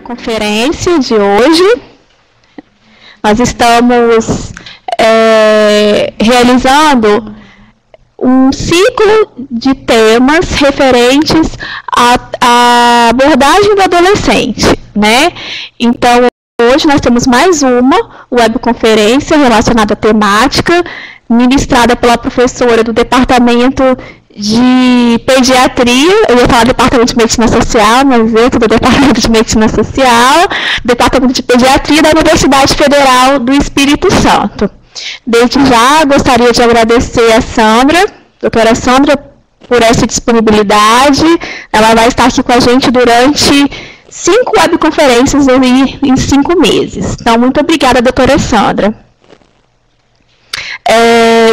webconferência de hoje. Nós estamos realizando um ciclo de temas referentes à abordagem do adolescente, né? Então, hoje nós temos mais uma webconferência relacionada à temática, ministrada pela professora do Departamento de Pediatria, eu ia falar Departamento de Medicina Social, mas eu sou do Departamento de Medicina Social, Departamento de Pediatria da Universidade Federal do Espírito Santo. Desde já, gostaria de agradecer a Sandra, doutora Sandra, por essa disponibilidade. Ela vai estar aqui com a gente durante 5 webconferências em 5 meses. Então, muito obrigada, doutora Sandra.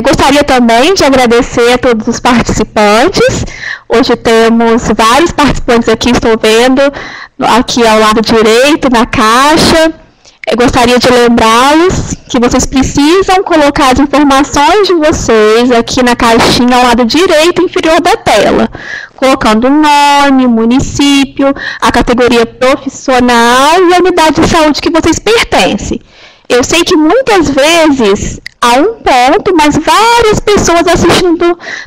Gostaria também de agradecer a todos os participantes. Hoje temos vários participantes aqui, estou vendo aqui ao lado direito, na caixa. Eu gostaria de lembrá-los que vocês precisam colocar as informações de vocês aqui na caixinha ao lado direito inferior da tela, colocando o nome, o município, a categoria profissional e a unidade de saúde que vocês pertencem. Eu sei que muitas vezes há um ponto, mas várias pessoas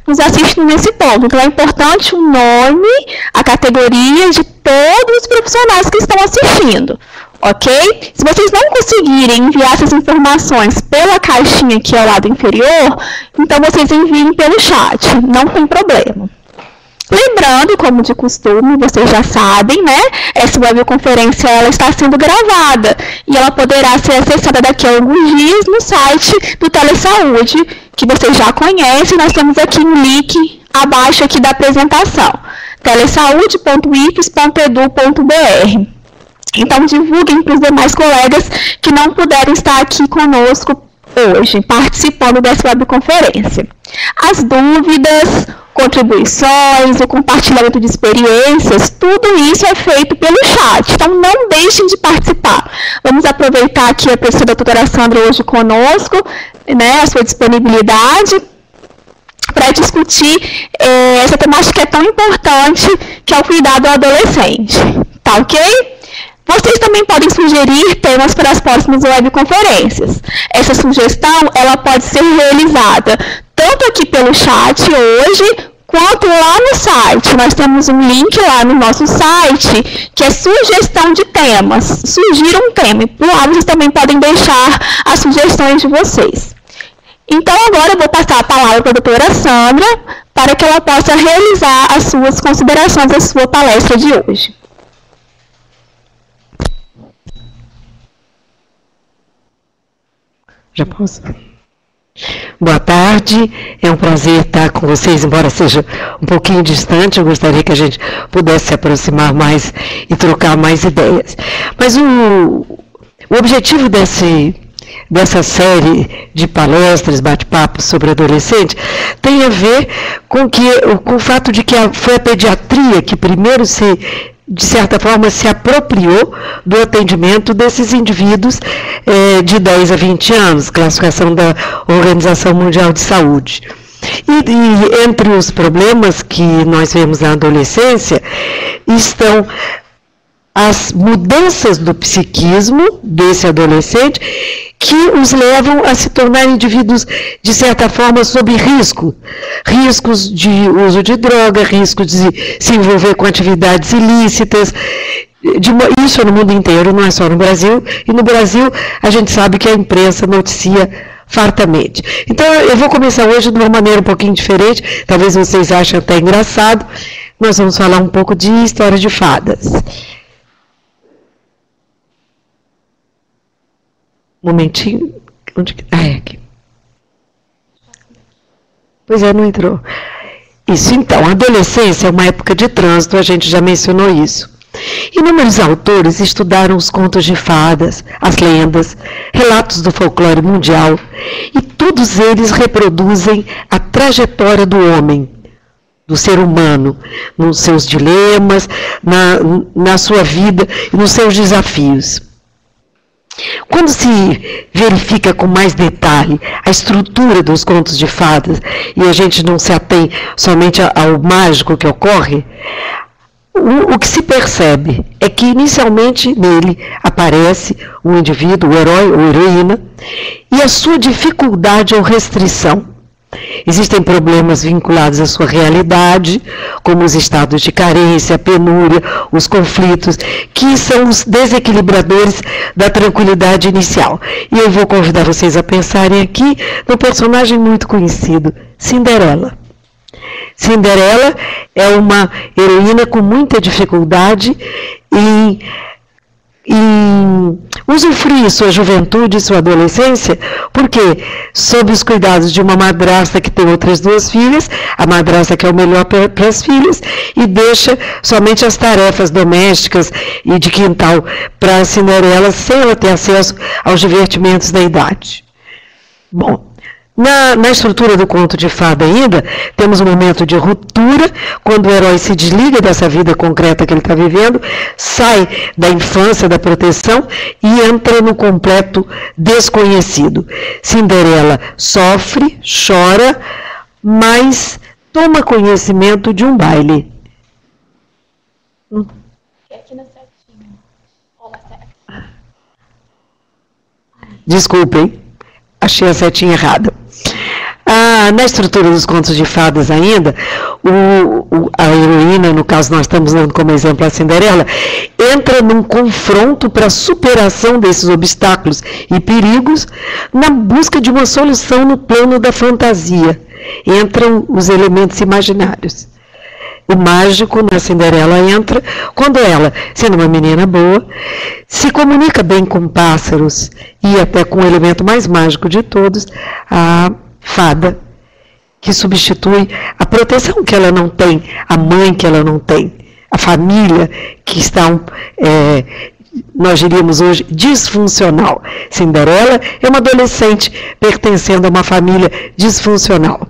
nos assistem nesse ponto. Então, é importante o nome, a categoria de todos os profissionais que estão assistindo, ok? Se vocês não conseguirem enviar essas informações pela caixinha aqui ao lado inferior, então vocês enviem pelo chat, não tem problema. Lembrando, como de costume, vocês já sabem, né? Essa webconferência ela está sendo gravada e ela poderá ser acessada daqui a alguns dias no site do Telesaúde, que vocês já conhecem. Nós temos aqui um link abaixo aqui da apresentação, telesaude.ifes.edu.br. Então, divulguem para os demais colegas que não puderem estar aqui conosco hoje, participando dessa webconferência. As dúvidas, contribuições, o compartilhamento de experiências, tudo isso é feito pelo chat, então não deixem de participar. Vamos aproveitar aqui a presença da doutora Sandra hoje conosco, né, a sua disponibilidade, para discutir essa temática que é tão importante, que é o cuidado ao adolescente. Tá ok? Vocês também podem sugerir temas para as próximas webconferências. Essa sugestão ela pode ser realizada tanto aqui pelo chat hoje, quanto lá no site. Nós temos um link lá no nosso site, que é sugestão de temas. Sugira um tema, e por lá vocês também podem deixar as sugestões de vocês. Então, agora eu vou passar a palavra para a doutora Sandra, para que ela possa realizar as suas considerações, a sua palestra de hoje. Já posso? Boa tarde, é um prazer estar com vocês, embora seja um pouquinho distante, eu gostaria que a gente pudesse se aproximar mais e trocar mais ideias. Mas o objetivo dessa série de palestras, bate-papos sobre adolescente, tem a ver com o fato de que foi a pediatria que primeiro de certa forma, se apropriou do atendimento desses indivíduos de 10 a 20 anos, classificação da Organização Mundial de Saúde. E entre os problemas que nós vemos na adolescência estão as mudanças do psiquismo desse adolescente que os levam a se tornar indivíduos, de certa forma, sob risco. Riscos de uso de droga, risco de se envolver com atividades ilícitas. Isso no mundo inteiro, não é só no Brasil. E no Brasil, a gente sabe que a imprensa noticia fartamente. Então, eu vou começar hoje de uma maneira um pouquinho diferente, talvez vocês achem até engraçado. Nós vamos falar um pouco de história de fadas. Um momentinho. É aqui. Pois é, não entrou. Isso, então, a adolescência é uma época de trânsito, a gente já mencionou isso. Inúmeros autores estudaram os contos de fadas, as lendas, relatos do folclore mundial, e todos eles reproduzem a trajetória do homem, do ser humano, nos seus dilemas, na sua vida e nos seus desafios. Quando se verifica com mais detalhe a estrutura dos contos de fadas, e a gente não se atém somente ao mágico que ocorre, O que se percebe é que inicialmente nele aparece um indivíduo, o herói ou heroína, e a sua dificuldade ou restrição. Existem problemas vinculados à sua realidade, como os estados de carência, a penúria, os conflitos, que são os desequilibradores da tranquilidade inicial. E eu vou convidar vocês a pensarem aqui num personagem muito conhecido, Cinderela. Cinderela é uma heroína com muita dificuldade em usufruir sua juventude e sua adolescência, porque sob os cuidados de uma madrasta que tem outras duas filhas, a madrasta quer o melhor para as filhas e deixa somente as tarefas domésticas e de quintal para a Cinderela, sem ela ter acesso aos divertimentos da idade. Bom, na estrutura do conto de fada ainda, temos um momento de ruptura, quando o herói se desliga dessa vida concreta que ele está vivendo, sai da infância, da proteção e entra no completo desconhecido. Cinderela sofre, chora, mas toma conhecimento de um baile. Aqui na setinha. Olha a seta. Desculpem, achei a setinha errada. Na estrutura dos contos de fadas ainda, a heroína, no caso nós estamos dando como exemplo a Cinderela, entra num confronto para a superação desses obstáculos e perigos na busca de uma solução no plano da fantasia. Entram os elementos imaginários. O mágico na Cinderela entra quando ela, sendo uma menina boa, se comunica bem com pássaros e até com o elemento mais mágico de todos, a fada, que substitui a proteção que ela não tem, a mãe que ela não tem, a família que está, nós diríamos hoje, disfuncional. Cinderela é uma adolescente pertencendo a uma família disfuncional.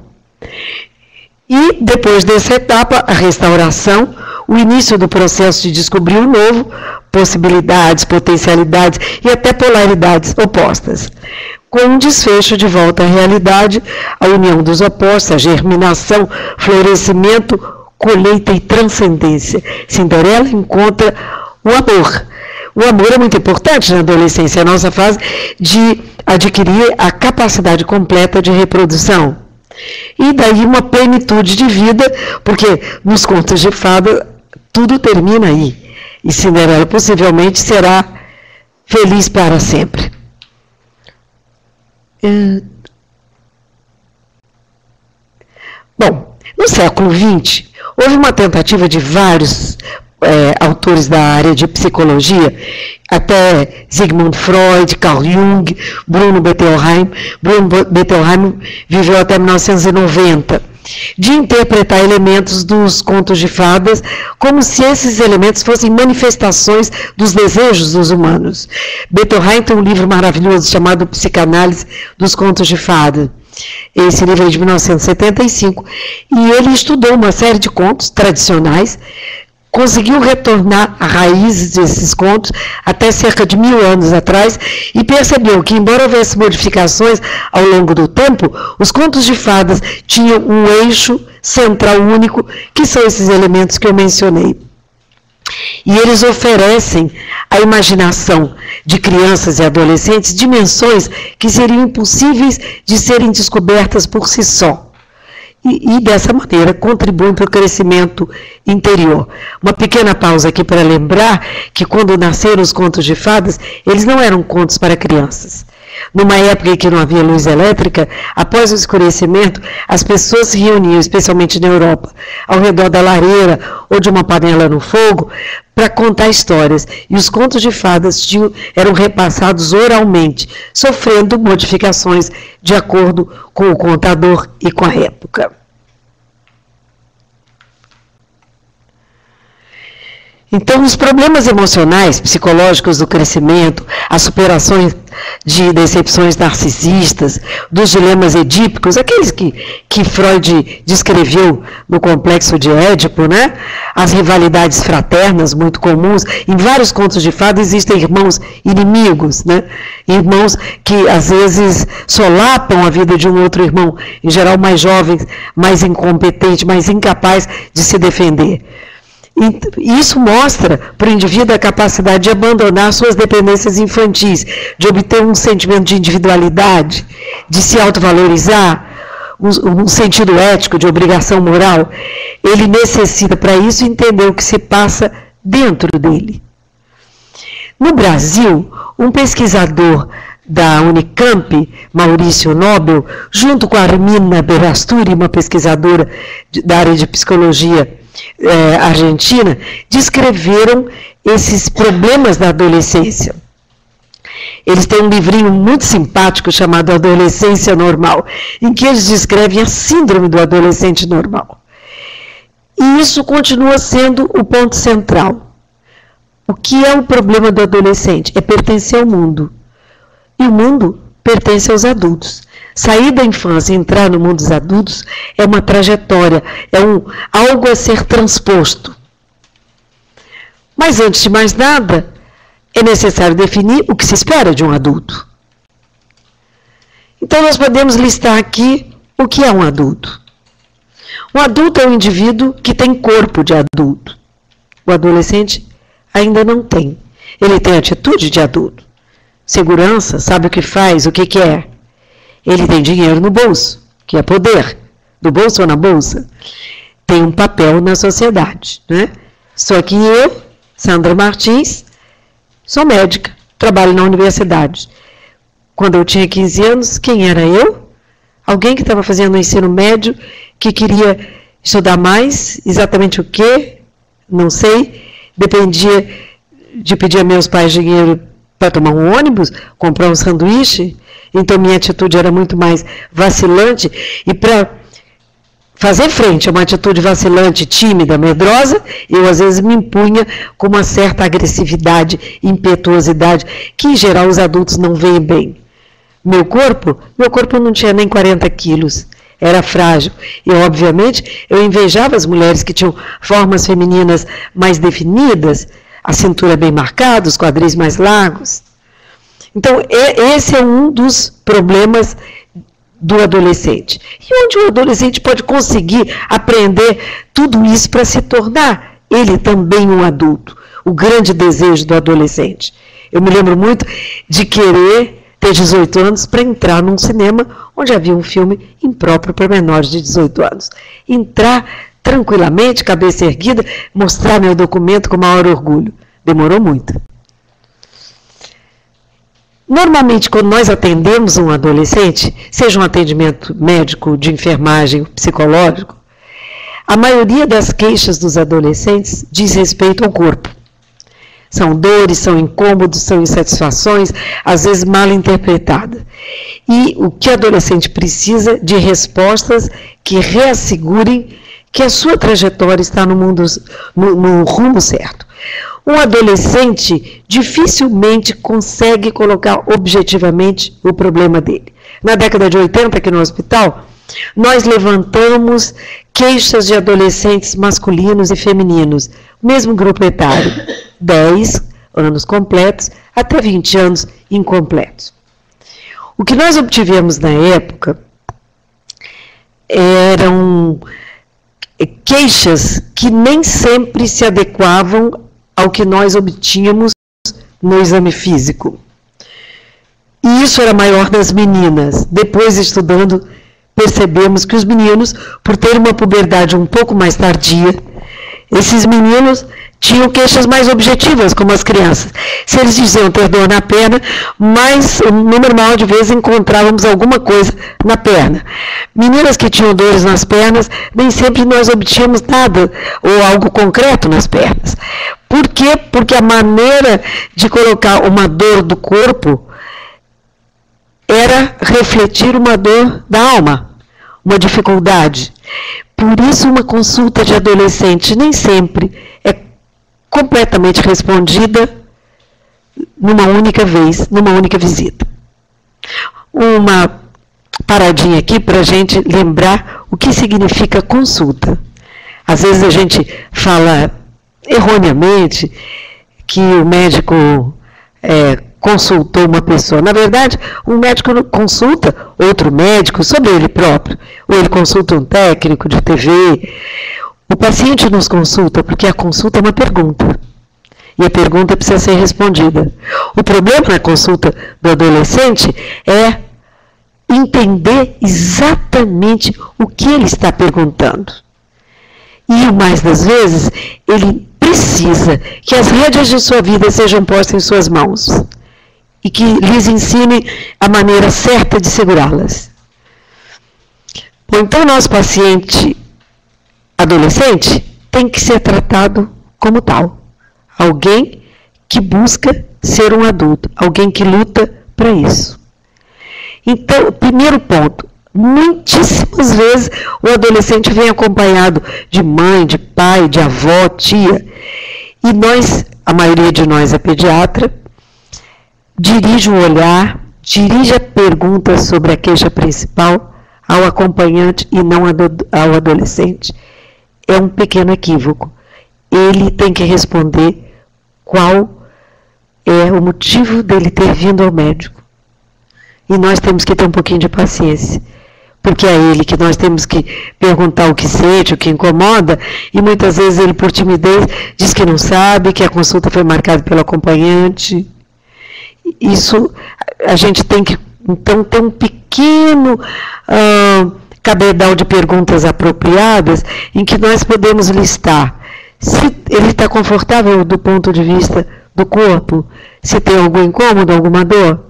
E depois dessa etapa, a restauração, o início do processo de descobrir o novo, possibilidades, potencialidades e até polaridades opostas. Com um desfecho de volta à realidade, a união dos opostos, a germinação, florescimento, colheita e transcendência. Cinderela encontra o amor. O amor é muito importante na adolescência, é a nossa fase de adquirir a capacidade completa de reprodução. E daí uma plenitude de vida, porque nos contos de fada tudo termina aí. E Cinderela possivelmente será feliz para sempre. Bom, no século XX, houve uma tentativa de vários autores da área de psicologia, até Sigmund Freud, Carl Jung, Bruno Bettelheim. Bruno Bettelheim viveu até 1990, de interpretar elementos dos contos de fadas como se esses elementos fossem manifestações dos desejos dos humanos. Bettelheim tem um livro maravilhoso chamado Psicanálise dos Contos de Fada. Esse livro é de 1975, e ele estudou uma série de contos tradicionais, conseguiu retornar a raízes desses contos até cerca de 1000 anos atrás e percebeu que, embora houvesse modificações ao longo do tempo, os contos de fadas tinham um eixo central único, que são esses elementos que eu mencionei. E eles oferecem à imaginação de crianças e adolescentes dimensões que seriam impossíveis de serem descobertas por si só. E dessa maneira contribuem para o crescimento interior. Uma pequena pausa aqui para lembrar que quando nasceram os contos de fadas, eles não eram contos para crianças. Numa época em que não havia luz elétrica, após o escurecimento, as pessoas se reuniam, especialmente na Europa, ao redor da lareira ou de uma panela no fogo, para contar histórias. E os contos de fadas eram repassados oralmente, sofrendo modificações de acordo com o contador e com a época. Então, os problemas emocionais, psicológicos do crescimento, as superações de decepções narcisistas, dos dilemas edípicos, aqueles que Freud descreveu no complexo de Édipo, né? As rivalidades fraternas muito comuns. Em vários contos de fada existem irmãos inimigos, né? Irmãos que às vezes solapam a vida de um outro irmão, em geral mais jovens, mais incompetente, mais incapaz de se defender. Isso mostra para o indivíduo a capacidade de abandonar suas dependências infantis, de obter um sentimento de individualidade, de se autovalorizar, um sentido ético, de obrigação moral. Ele necessita, para isso, entender o que se passa dentro dele. No Brasil, um pesquisador da Unicamp, Maurício Nobel, junto com a Armina Berasturi, uma pesquisadora da área de psicologia argentina, descreveram esses problemas da adolescência. Eles têm um livrinho muito simpático chamado Adolescência Normal, em que eles descrevem a síndrome do adolescente normal. E isso continua sendo o ponto central. O que é o problema do adolescente? É pertencer ao mundo. E o mundo pertence aos adultos. Sair da infância e entrar no mundo dos adultos é uma trajetória, é algo a ser transposto. Mas antes de mais nada, é necessário definir o que se espera de um adulto. Então nós podemos listar aqui o que é um adulto. Um adulto é um indivíduo que tem corpo de adulto. O adolescente ainda não tem. Ele tem atitude de adulto. Segurança, sabe o que faz, o que quer. Ele tem dinheiro no bolso, que é poder. No bolso ou na bolsa. Tem um papel na sociedade, né? Só que eu, Sandra Martins, sou médica, trabalho na universidade. Quando eu tinha 15 anos, quem era eu? Alguém que estava fazendo o ensino médio, que queria estudar mais, exatamente o quê? Não sei. Dependia de pedir a meus pais dinheiro para tomar um ônibus, comprar um sanduíche. Então minha atitude era muito mais vacilante. E para fazer frente a uma atitude vacilante, tímida, medrosa, eu às vezes me impunha com uma certa agressividade, impetuosidade, que em geral os adultos não veem bem. Meu corpo não tinha nem 40 quilos, era frágil. E, obviamente, eu invejava as mulheres que tinham formas femininas mais definidas, a cintura bem marcada, os quadris mais largos. Então, esse é um dos problemas do adolescente. E onde o adolescente pode conseguir aprender tudo isso para se tornar ele também um adulto. O grande desejo do adolescente. Eu me lembro muito de querer ter 18 anos para entrar num cinema onde havia um filme impróprio para menores de 18 anos. Entrar tranquilamente, cabeça erguida, mostrar meu documento com o maior orgulho. Demorou muito. Normalmente, quando nós atendemos um adolescente, seja um atendimento médico, de enfermagem, psicológico, a maioria das queixas dos adolescentes diz respeito ao corpo. São dores, são incômodos, são insatisfações, às vezes mal interpretadas. E o que o adolescente precisa de respostas que reassegurem que a sua trajetória está no rumo certo. Um adolescente dificilmente consegue colocar objetivamente o problema dele. Na década de 80, aqui no hospital, nós levantamos queixas de adolescentes masculinos e femininos, mesmo grupo etário, 10 anos completos até 20 anos incompletos. O que nós obtivemos na época eram queixas que nem sempre se adequavam ao que nós obtínhamos no exame físico. E isso era maior nas meninas. Depois, estudando, percebemos que os meninos, por terem uma puberdade um pouco mais tardia, esses meninos tinham queixas mais objetivas, como as crianças. Se eles diziam ter dor na perna, mas no número maior de vezes encontrávamos alguma coisa na perna. Meninas que tinham dores nas pernas, nem sempre nós obtínhamos nada, ou algo concreto nas pernas. Por quê? Porque a maneira de colocar uma dor do corpo era refletir uma dor da alma, uma dificuldade. Por isso, uma consulta de adolescente nem sempre é completamente respondida numa única vez, numa única visita. Uma paradinha aqui para a gente lembrar o que significa consulta. Às vezes a gente fala erroneamente que o médico consultou uma pessoa. Na verdade, um médico consulta outro médico sobre ele próprio, ou ele consulta um técnico de TV. O paciente nos consulta porque a consulta é uma pergunta. E a pergunta precisa ser respondida. O problema na consulta do adolescente é entender exatamente o que ele está perguntando. E, o mais das vezes, ele precisa que as rédeas de sua vida sejam postas em suas mãos e que lhes ensinem a maneira certa de segurá-las. Ou então, nosso paciente adolescente tem que ser tratado como tal. Alguém que busca ser um adulto, alguém que luta para isso. Então, o primeiro ponto, muitíssimas vezes o adolescente vem acompanhado de mãe, de pai, de avó, tia, e nós, a maioria de nós é pediatra, dirige o olhar, dirige a pergunta sobre a queixa principal ao acompanhante e não ao adolescente. É um pequeno equívoco. Ele tem que responder qual é o motivo dele ter vindo ao médico. E nós temos que ter um pouquinho de paciência, porque é ele que nós temos que perguntar o que sente, o que incomoda, e muitas vezes ele, por timidez, diz que não sabe, que a consulta foi marcada pelo acompanhante. Isso, a gente tem que, então, ter um pequeno cabedal de perguntas apropriadas, em que nós podemos listar se ele está confortável do ponto de vista do corpo, se tem algum incômodo, alguma dor,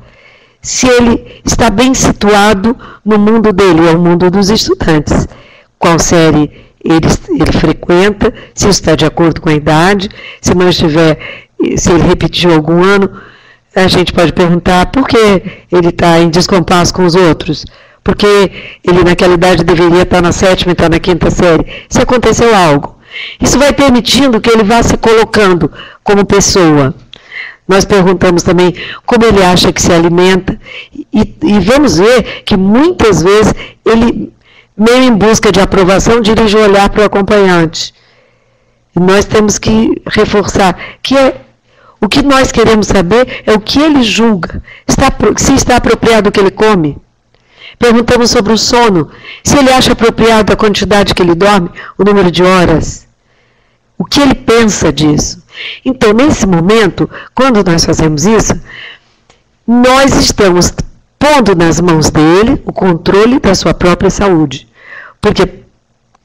se ele está bem situado no mundo dele, é o mundo dos estudantes, qual série ele frequenta, se está de acordo com a idade, se não estiver, se ele repetiu algum ano, a gente pode perguntar por que ele está em descompasso com os outros, porque ele naquela idade deveria estar na 7ª, está na 5ª série, se aconteceu algo. Isso vai permitindo que ele vá se colocando como pessoa. Nós perguntamos também como ele acha que se alimenta e vamos ver que muitas vezes ele, meio em busca de aprovação, dirige o olhar para o acompanhante. E nós temos que reforçar que o que nós queremos saber é o que ele julga, se está apropriado o que ele come. Perguntamos sobre o sono, se ele acha apropriado a quantidade que ele dorme, o número de horas, o que ele pensa disso. Então, nesse momento, quando nós fazemos isso, nós estamos pondo nas mãos dele o controle da sua própria saúde. Porque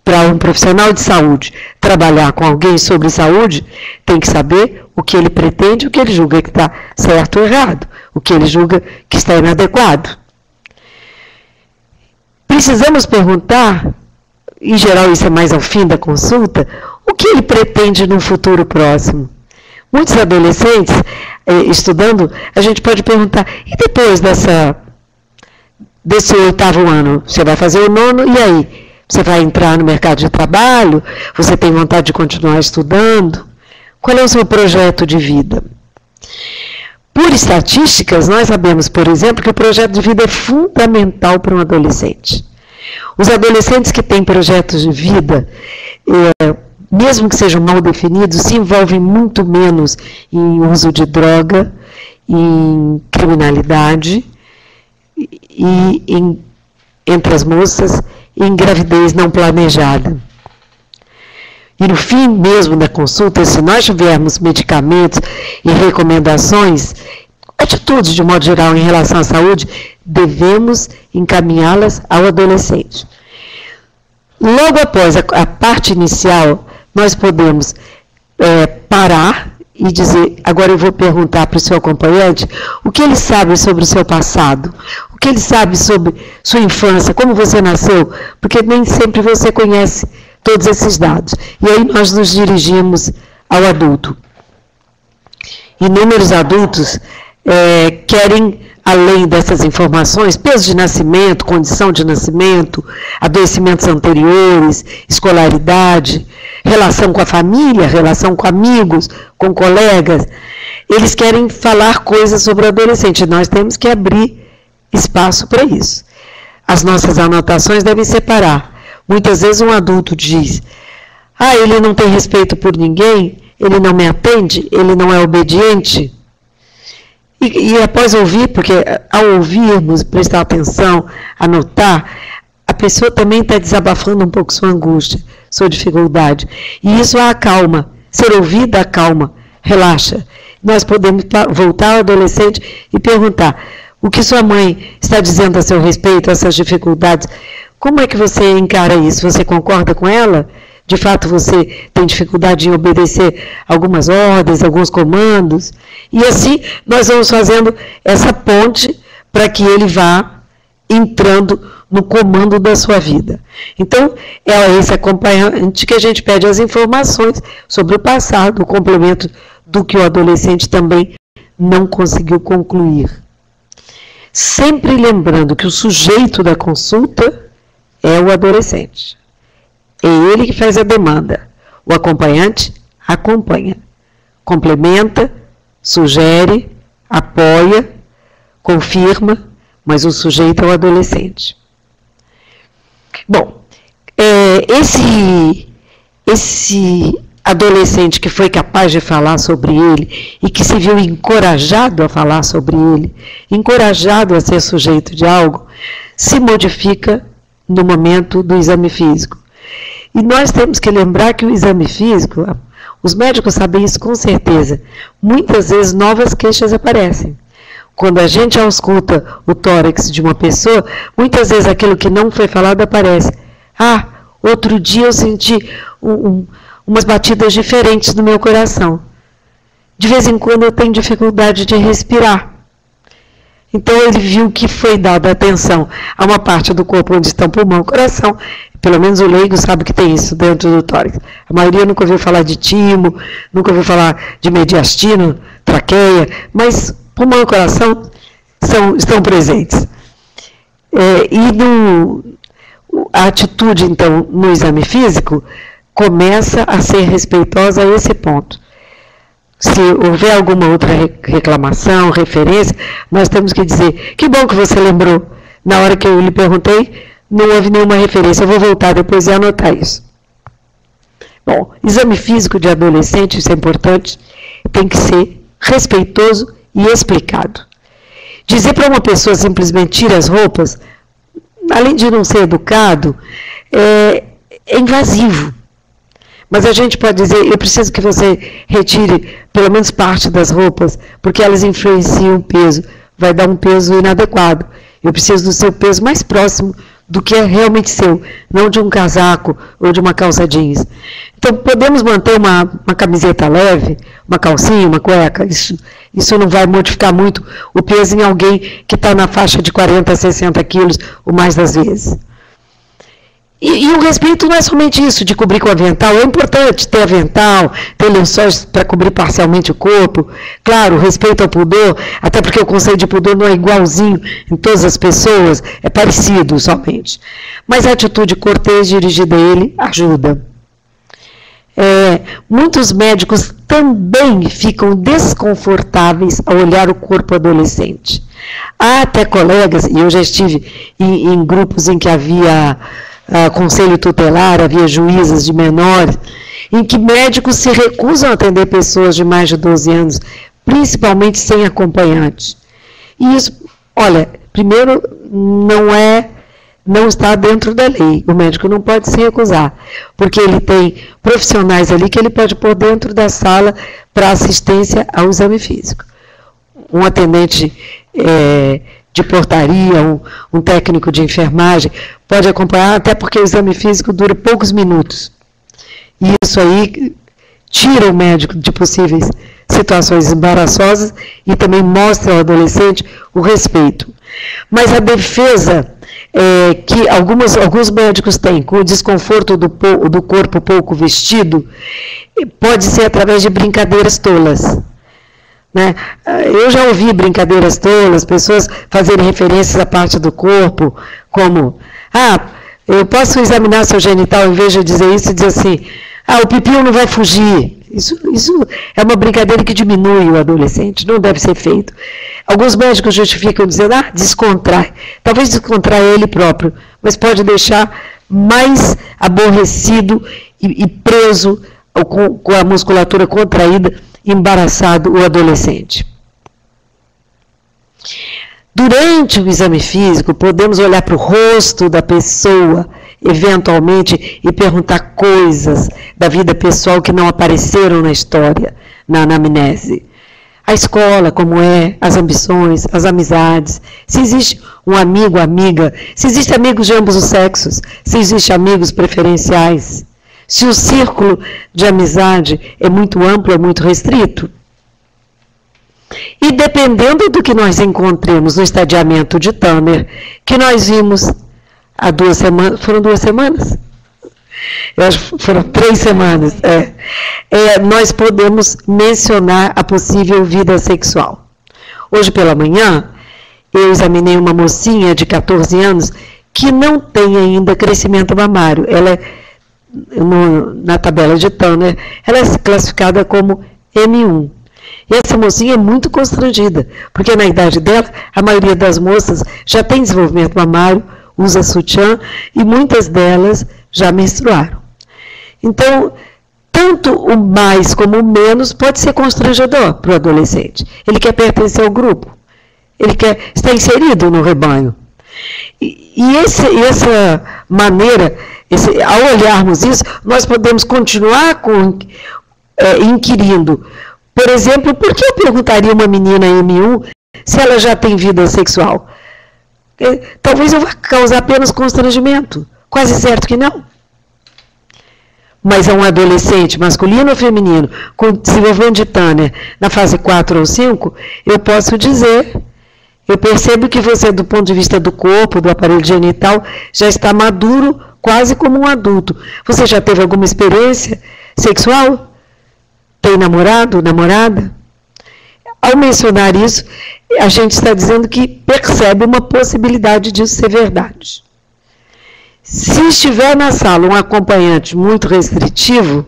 para um profissional de saúde trabalhar com alguém sobre saúde, tem que saber o que ele pretende, o que ele julga que está certo ou errado, o que ele julga que está inadequado. Precisamos perguntar, em geral isso é mais ao fim da consulta, o que ele pretende no futuro próximo. Muitos adolescentes, estudando, a gente pode perguntar, e depois desse 8º ano, você vai fazer o 9º, e aí? Você vai entrar no mercado de trabalho? Você tem vontade de continuar estudando? Qual é o seu projeto de vida? Por estatísticas, nós sabemos, por exemplo, que o projeto de vida é fundamental para um adolescente. Os adolescentes que têm projetos de vida, mesmo que sejam mal definidos, se envolvem muito menos em uso de droga, em criminalidade, e entre as moças, em gravidez não planejada. E no fim mesmo da consulta, se nós tivermos medicamentos e recomendações, atitudes de modo geral em relação à saúde, devemos encaminhá-las ao adolescente. Logo após a parte inicial, nós podemos parar e dizer, agora eu vou perguntar para o seu acompanhante o que ele sabe sobre o seu passado, o que ele sabe sobre sua infância, como você nasceu, porque nem sempre você conhece todos esses dados. E aí nós nos dirigimos ao adulto. Inúmeros adultos querem, além dessas informações, peso de nascimento, condição de nascimento, adoecimentos anteriores, escolaridade, relação com a família, relação com amigos, com colegas. Eles querem falar coisas sobre o adolescente. Nós temos que abrir espaço para isso. As nossas anotações devem separar. Muitas vezes um adulto diz, ele não tem respeito por ninguém, ele não me atende, ele não é obediente. E após ouvir, porque ao ouvirmos, prestar atenção, anotar, a pessoa também está desabafando um pouco sua angústia, sua dificuldade. E isso a acalma. Ser ouvida acalma, relaxa. Nós podemos voltar ao adolescente e perguntar: o que sua mãe está dizendo a seu respeito, essas dificuldades? Como é que você encara isso? Você concorda com ela? De fato, você tem dificuldade em obedecer algumas ordens, alguns comandos? E assim, nós vamos fazendo essa ponte para que ele vá entrando no comando da sua vida. Então, é esse acompanhante que a gente pede as informações sobre o passado, o complemento do que o adolescente também não conseguiu concluir. Sempre lembrando que o sujeito da consulta é o adolescente. É ele que faz a demanda. O acompanhante acompanha, complementa, sugere, apoia, confirma, mas o sujeito é o adolescente. Bom, esse adolescente que foi capaz de falar sobre ele e que se viu encorajado a falar sobre ele, encorajado a ser sujeito de algo, se modifica no momento do exame físico. E nós temos que lembrar que o exame físico, os médicos sabem isso com certeza, muitas vezes novas queixas aparecem. Quando a gente ausculta o tórax de uma pessoa, muitas vezes aquilo que não foi falado aparece. Ah, outro dia eu senti umas batidas diferentes no meu coração. De vez em quando eu tenho dificuldade de respirar. Então ele viu que foi dada atenção a uma parte do corpo onde estão pulmão e coração. Pelo menos o leigo sabe que tem isso dentro do tórax. A maioria nunca ouviu falar de timo, nunca ouviu falar de mediastino, traqueia, mas pulmão e coração estão presentes. A atitude, então, no exame físico, começa a ser respeitosa a esse ponto. Se houver alguma outra reclamação, referência, nós temos que dizer: que bom que você lembrou. Na hora que eu lhe perguntei, não houve nenhuma referência. Eu vou voltar depois e anotar isso. Bom, exame físico de adolescente, isso é importante, tem que ser respeitoso e explicado. Dizer para uma pessoa simplesmente tira as roupas, além de não ser educado, é invasivo. Mas a gente pode dizer: eu preciso que você retire pelo menos parte das roupas, porque elas influenciam o peso, vai dar um peso inadequado. Eu preciso do seu peso mais próximo do que é realmente seu, não de um casaco ou de uma calça jeans. Então, podemos manter uma camiseta leve, uma calcinha, uma cueca, isso não vai modificar muito o peso em alguém que está na faixa de 40 a 60 quilos, ou mais das vezes. E o respeito não é somente isso, de cobrir com avental. É importante ter avental, ter lençóis para cobrir parcialmente o corpo. Claro, respeito ao pudor, até porque o conceito de pudor não é igualzinho em todas as pessoas, é parecido somente. Mas a atitude cortês dirigida a ele ajuda. Muitos médicos também ficam desconfortáveis ao olhar o corpo adolescente. Há até colegas, e eu já estive em grupos em que havia conselho tutelar, havia juízas de menores, em que médicos se recusam a atender pessoas de mais de 12 anos, principalmente sem acompanhante. E isso, olha, primeiro, não está dentro da lei. O médico não pode se recusar, porque ele tem profissionais ali que ele pode pôr dentro da sala para assistência ao exame físico. Um atendente de portaria, um técnico de enfermagem, pode acompanhar, até porque o exame físico dura poucos minutos. E isso aí tira o médico de possíveis situações embaraçosas e também mostra ao adolescente o respeito. Mas a defesa que alguns médicos têm com o desconforto do corpo pouco vestido, pode ser através de brincadeiras tolas. Né? Eu já ouvi brincadeiras tolas, pessoas fazerem referências à parte do corpo, como: eu posso examinar seu genital, em vez de dizer isso, e dizer assim: o pipinho não vai fugir. Isso é uma brincadeira que diminui o adolescente, não deve ser feito. Alguns médicos justificam dizendo: descontrai. Talvez descontrai ele próprio, mas pode deixar mais aborrecido e preso, com a musculatura contraída, embaraçado o adolescente. Durante o exame físico, podemos olhar para o rosto da pessoa eventualmente, e perguntar coisas da vida pessoal que não apareceram na história, na anamnese. A escola, como é, as ambições, as amizades, se existe um amigo, amiga, se existem amigos de ambos os sexos, se existem amigos preferenciais, se o círculo de amizade é muito amplo, é muito restrito. E dependendo do que nós encontremos no estadiamento de Tanner, que nós vimos há 2 semanas, foram 2 semanas? Eu acho que foram 3 semanas. Nós podemos mencionar a possível vida sexual. Hoje pela manhã, eu examinei uma mocinha de 14 anos que não tem ainda crescimento mamário. Ela na tabela de Tanner, ela é classificada como M1. E essa mocinha é muito constrangida, porque na idade dela, a maioria das moças já tem desenvolvimento mamário, usa sutiã, e muitas delas já menstruaram. Então, tanto o mais como o menos pode ser constrangedor para o adolescente. Ele quer pertencer ao grupo, ele quer estar inserido no rebanho. E essa maneira, ao olharmos isso, nós podemos continuar inquirindo. Por exemplo, por que eu perguntaria a uma menina M1 se ela já tem vida sexual? Talvez eu vá causar apenas constrangimento. Quase certo que não. Mas a um adolescente, masculino ou feminino, com desenvolvimento de Tanner na fase 4 ou 5, eu posso dizer, eu percebo que você, do ponto de vista do corpo, do aparelho genital, já está maduro, quase como um adulto. Você já teve alguma experiência sexual? Tem namorado, namorada? Ao mencionar isso, a gente está dizendo que percebe uma possibilidade disso ser verdade. Se estiver na sala um acompanhante muito restritivo,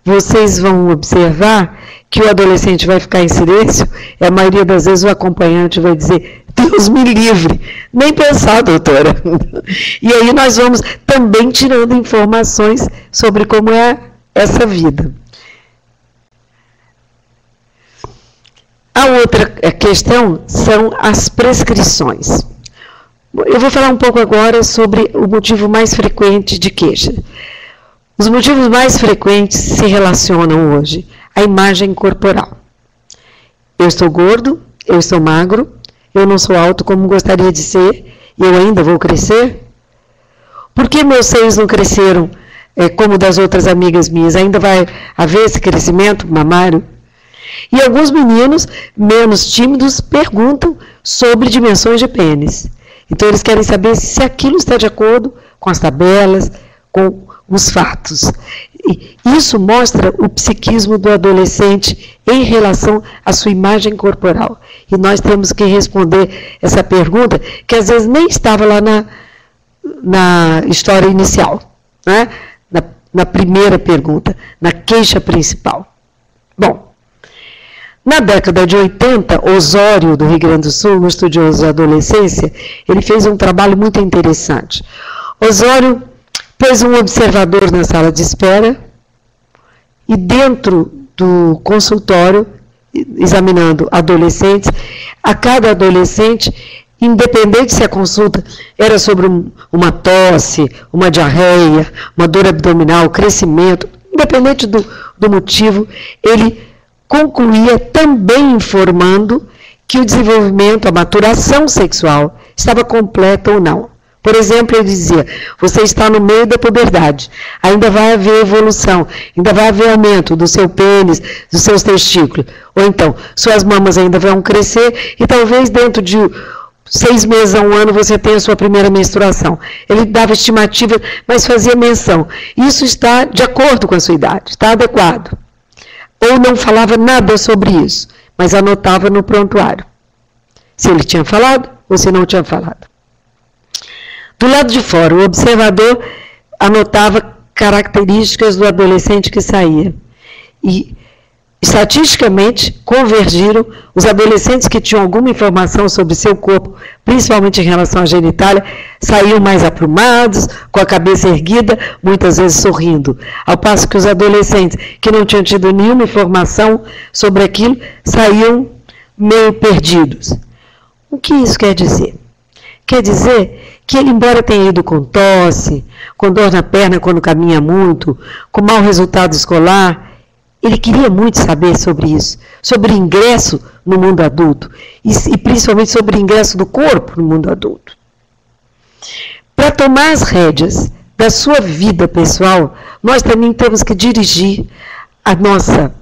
vocês vão observar que o adolescente vai ficar em silêncio e a maioria das vezes o acompanhante vai dizer: Deus me livre, nem pensar, doutora. E aí nós vamos também tirando informações sobre como é essa vida. A outra questão são as prescrições. Eu vou falar um pouco agora sobre o motivo mais frequente de queixa. Os motivos mais frequentes se relacionam hoje à imagem corporal. Eu estou gordo, eu estou magro, eu não sou alto como gostaria de ser, e eu ainda vou crescer? Por que meus seios não cresceram como das outras amigas minhas? Ainda vai haver esse crescimento mamário? E alguns meninos menos tímidos perguntam sobre dimensões de pênis. Então eles querem saber se aquilo está de acordo com as tabelas, com os fatos. E isso mostra o psiquismo do adolescente em relação à sua imagem corporal. E nós temos que responder essa pergunta, que às vezes nem estava lá na história inicial, né? na primeira pergunta, na queixa principal. Bom, na década de 80, Osório, do Rio Grande do Sul, um estudioso da adolescência, ele fez um trabalho muito interessante. Osório pôs um observador na sala de espera e dentro do consultório, examinando adolescentes, a cada adolescente, independente se a consulta era sobre uma tosse, uma diarreia, uma dor abdominal, crescimento, independente do motivo, ele concluía também informando que o desenvolvimento, a maturação sexual estava completa ou não. Por exemplo, ele dizia: você está no meio da puberdade, ainda vai haver evolução, ainda vai haver aumento do seu pênis, dos seus testículos. Ou então, suas mamas ainda vão crescer e talvez dentro de 6 meses a 1 ano você tenha a sua primeira menstruação. Ele dava estimativa, mas fazia menção. Isso está de acordo com a sua idade, está adequado. Ou não falava nada sobre isso, mas anotava no prontuário. Se ele tinha falado ou se não tinha falado. Do lado de fora, o observador anotava características do adolescente que saía. E, estatisticamente, convergiram os adolescentes que tinham alguma informação sobre seu corpo, principalmente em relação à genitália, saíam mais aprumados, com a cabeça erguida, muitas vezes sorrindo. Ao passo que os adolescentes que não tinham tido nenhuma informação sobre aquilo, saíam meio perdidos. O que isso quer dizer? Quer dizer que ele, embora tenha ido com tosse, com dor na perna quando caminha muito, com mau resultado escolar, ele queria muito saber sobre isso, sobre ingresso no mundo adulto, e principalmente sobre o ingresso do corpo no mundo adulto. Para tomar as rédeas da sua vida pessoal, nós também temos que dirigir a nossa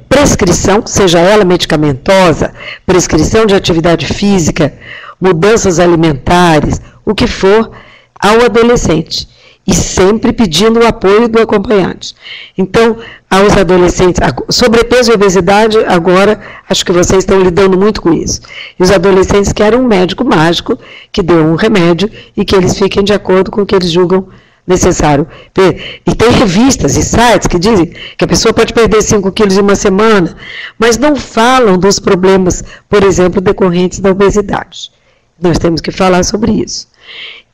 prescrição, seja ela medicamentosa, prescrição de atividade física, mudanças alimentares, o que for, ao adolescente. E sempre pedindo o apoio do acompanhante. Então, aos adolescentes, sobrepeso e obesidade, agora, acho que vocês estão lidando muito com isso. E os adolescentes querem um médico mágico que dê um remédio e que eles fiquem de acordo com o que eles julgam necessário. E tem revistas e sites que dizem que a pessoa pode perder 5 quilos em uma semana, mas não falam dos problemas, por exemplo, decorrentes da obesidade. Nós temos que falar sobre isso.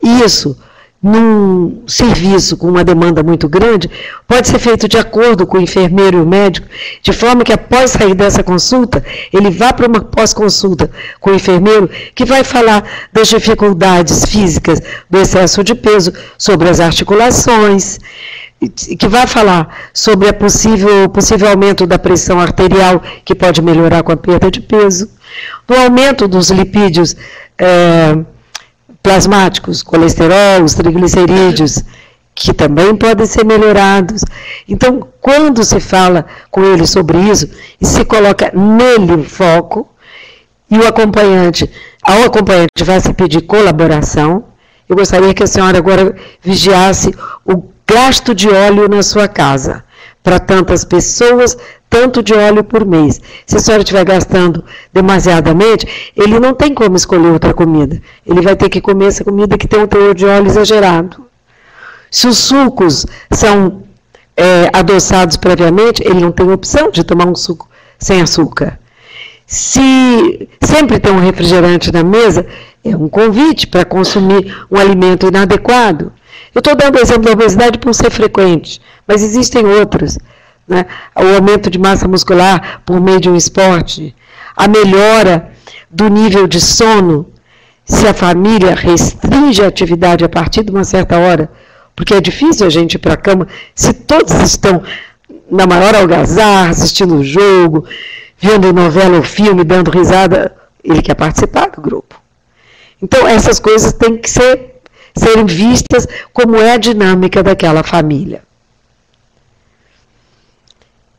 Isso, num serviço com uma demanda muito grande, pode ser feito de acordo com o enfermeiro e o médico, de forma que após sair dessa consulta, ele vá para uma pós-consulta com o enfermeiro, que vai falar das dificuldades físicas, do excesso de peso, sobre as articulações, que vai falar sobre o possível aumento da pressão arterial, que pode melhorar com a perda de peso, do aumento dos lipídios plasmáticos, colesterol, os triglicerídeos, que também podem ser melhorados. Então, quando se fala com ele sobre isso, e se coloca nele o foco, e ao acompanhante vai se pedir colaboração, eu gostaria que a senhora agora vigiasse o gasto de óleo na sua casa, para tantas pessoas, tanto de óleo por mês. Se a senhora estiver gastando demasiadamente, ele não tem como escolher outra comida. Ele vai ter que comer essa comida que tem um teor de óleo exagerado. Se os sucos são adoçados previamente, ele não tem opção de tomar um suco sem açúcar. Se sempre tem um refrigerante na mesa, é um convite para consumir um alimento inadequado. Eu estou dando o exemplo da obesidade por ser frequente, mas existem outros. Né? O aumento de massa muscular por meio de um esporte, a melhora do nível de sono, se a família restringe a atividade a partir de uma certa hora, porque é difícil a gente ir para a cama se todos estão na maior algazarra, assistindo o jogo, vendo novela ou filme, dando risada, ele quer participar do grupo. Então, essas coisas têm que serem vistas como é a dinâmica daquela família.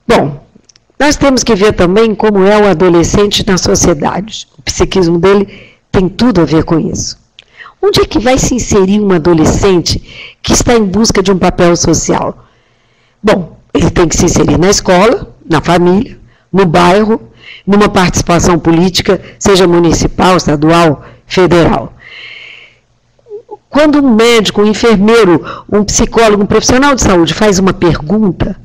Bom, nós temos que ver também como é o adolescente na sociedade. O psiquismo dele tem tudo a ver com isso. Onde é que vai se inserir um adolescente que está em busca de um papel social? Bom, ele tem que se inserir na escola, na família, no bairro, numa participação política, seja municipal, estadual, federal. Quando um médico, um enfermeiro, um psicólogo, um profissional de saúde faz uma pergunta,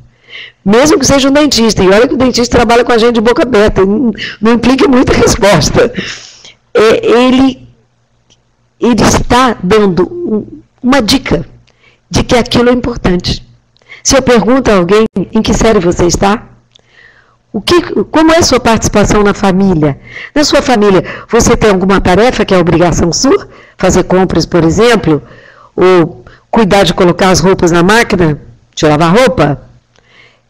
mesmo que seja um dentista, e olha que o dentista trabalha com a gente de boca aberta, não implica muita resposta, ele está dando uma dica de que aquilo é importante. Se eu pergunto a alguém em que série você está, como é a sua participação na família? Na sua família, você tem alguma tarefa que é obrigação sua? Fazer compras, por exemplo? Ou cuidar de colocar as roupas na máquina? De lavar roupa?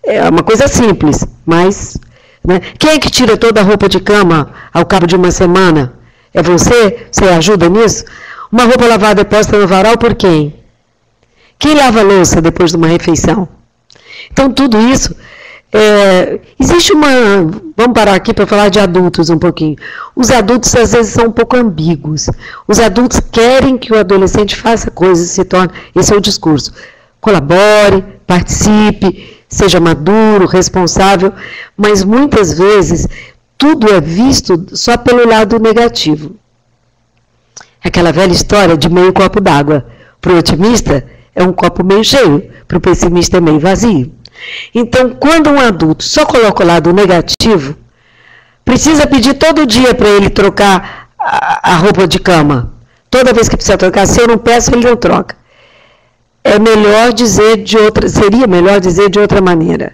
É uma coisa simples, mas... Né? Quem é que tira toda a roupa de cama ao cabo de uma semana? É você? Você ajuda nisso? Uma roupa lavada é posta no varal por quem? Quem lava a louça depois de uma refeição? Então, tudo isso... existe uma... Vamos parar aqui para falar de adultos um pouquinho. Os adultos, às vezes, são um pouco ambíguos. Os adultos querem que o adolescente faça coisas, se torne... Esse é o discurso. Colabore, participe, seja maduro, responsável, mas muitas vezes tudo é visto só pelo lado negativo. Aquela velha história de meio copo d'água. Para o otimista, é um copo meio cheio, para o pessimista é meio vazio. Então, quando um adulto só coloca o lado negativo, precisa pedir todo dia para ele trocar a roupa de cama. Toda vez que precisa trocar, se eu não peço, ele não troca. Seria melhor dizer de outra maneira.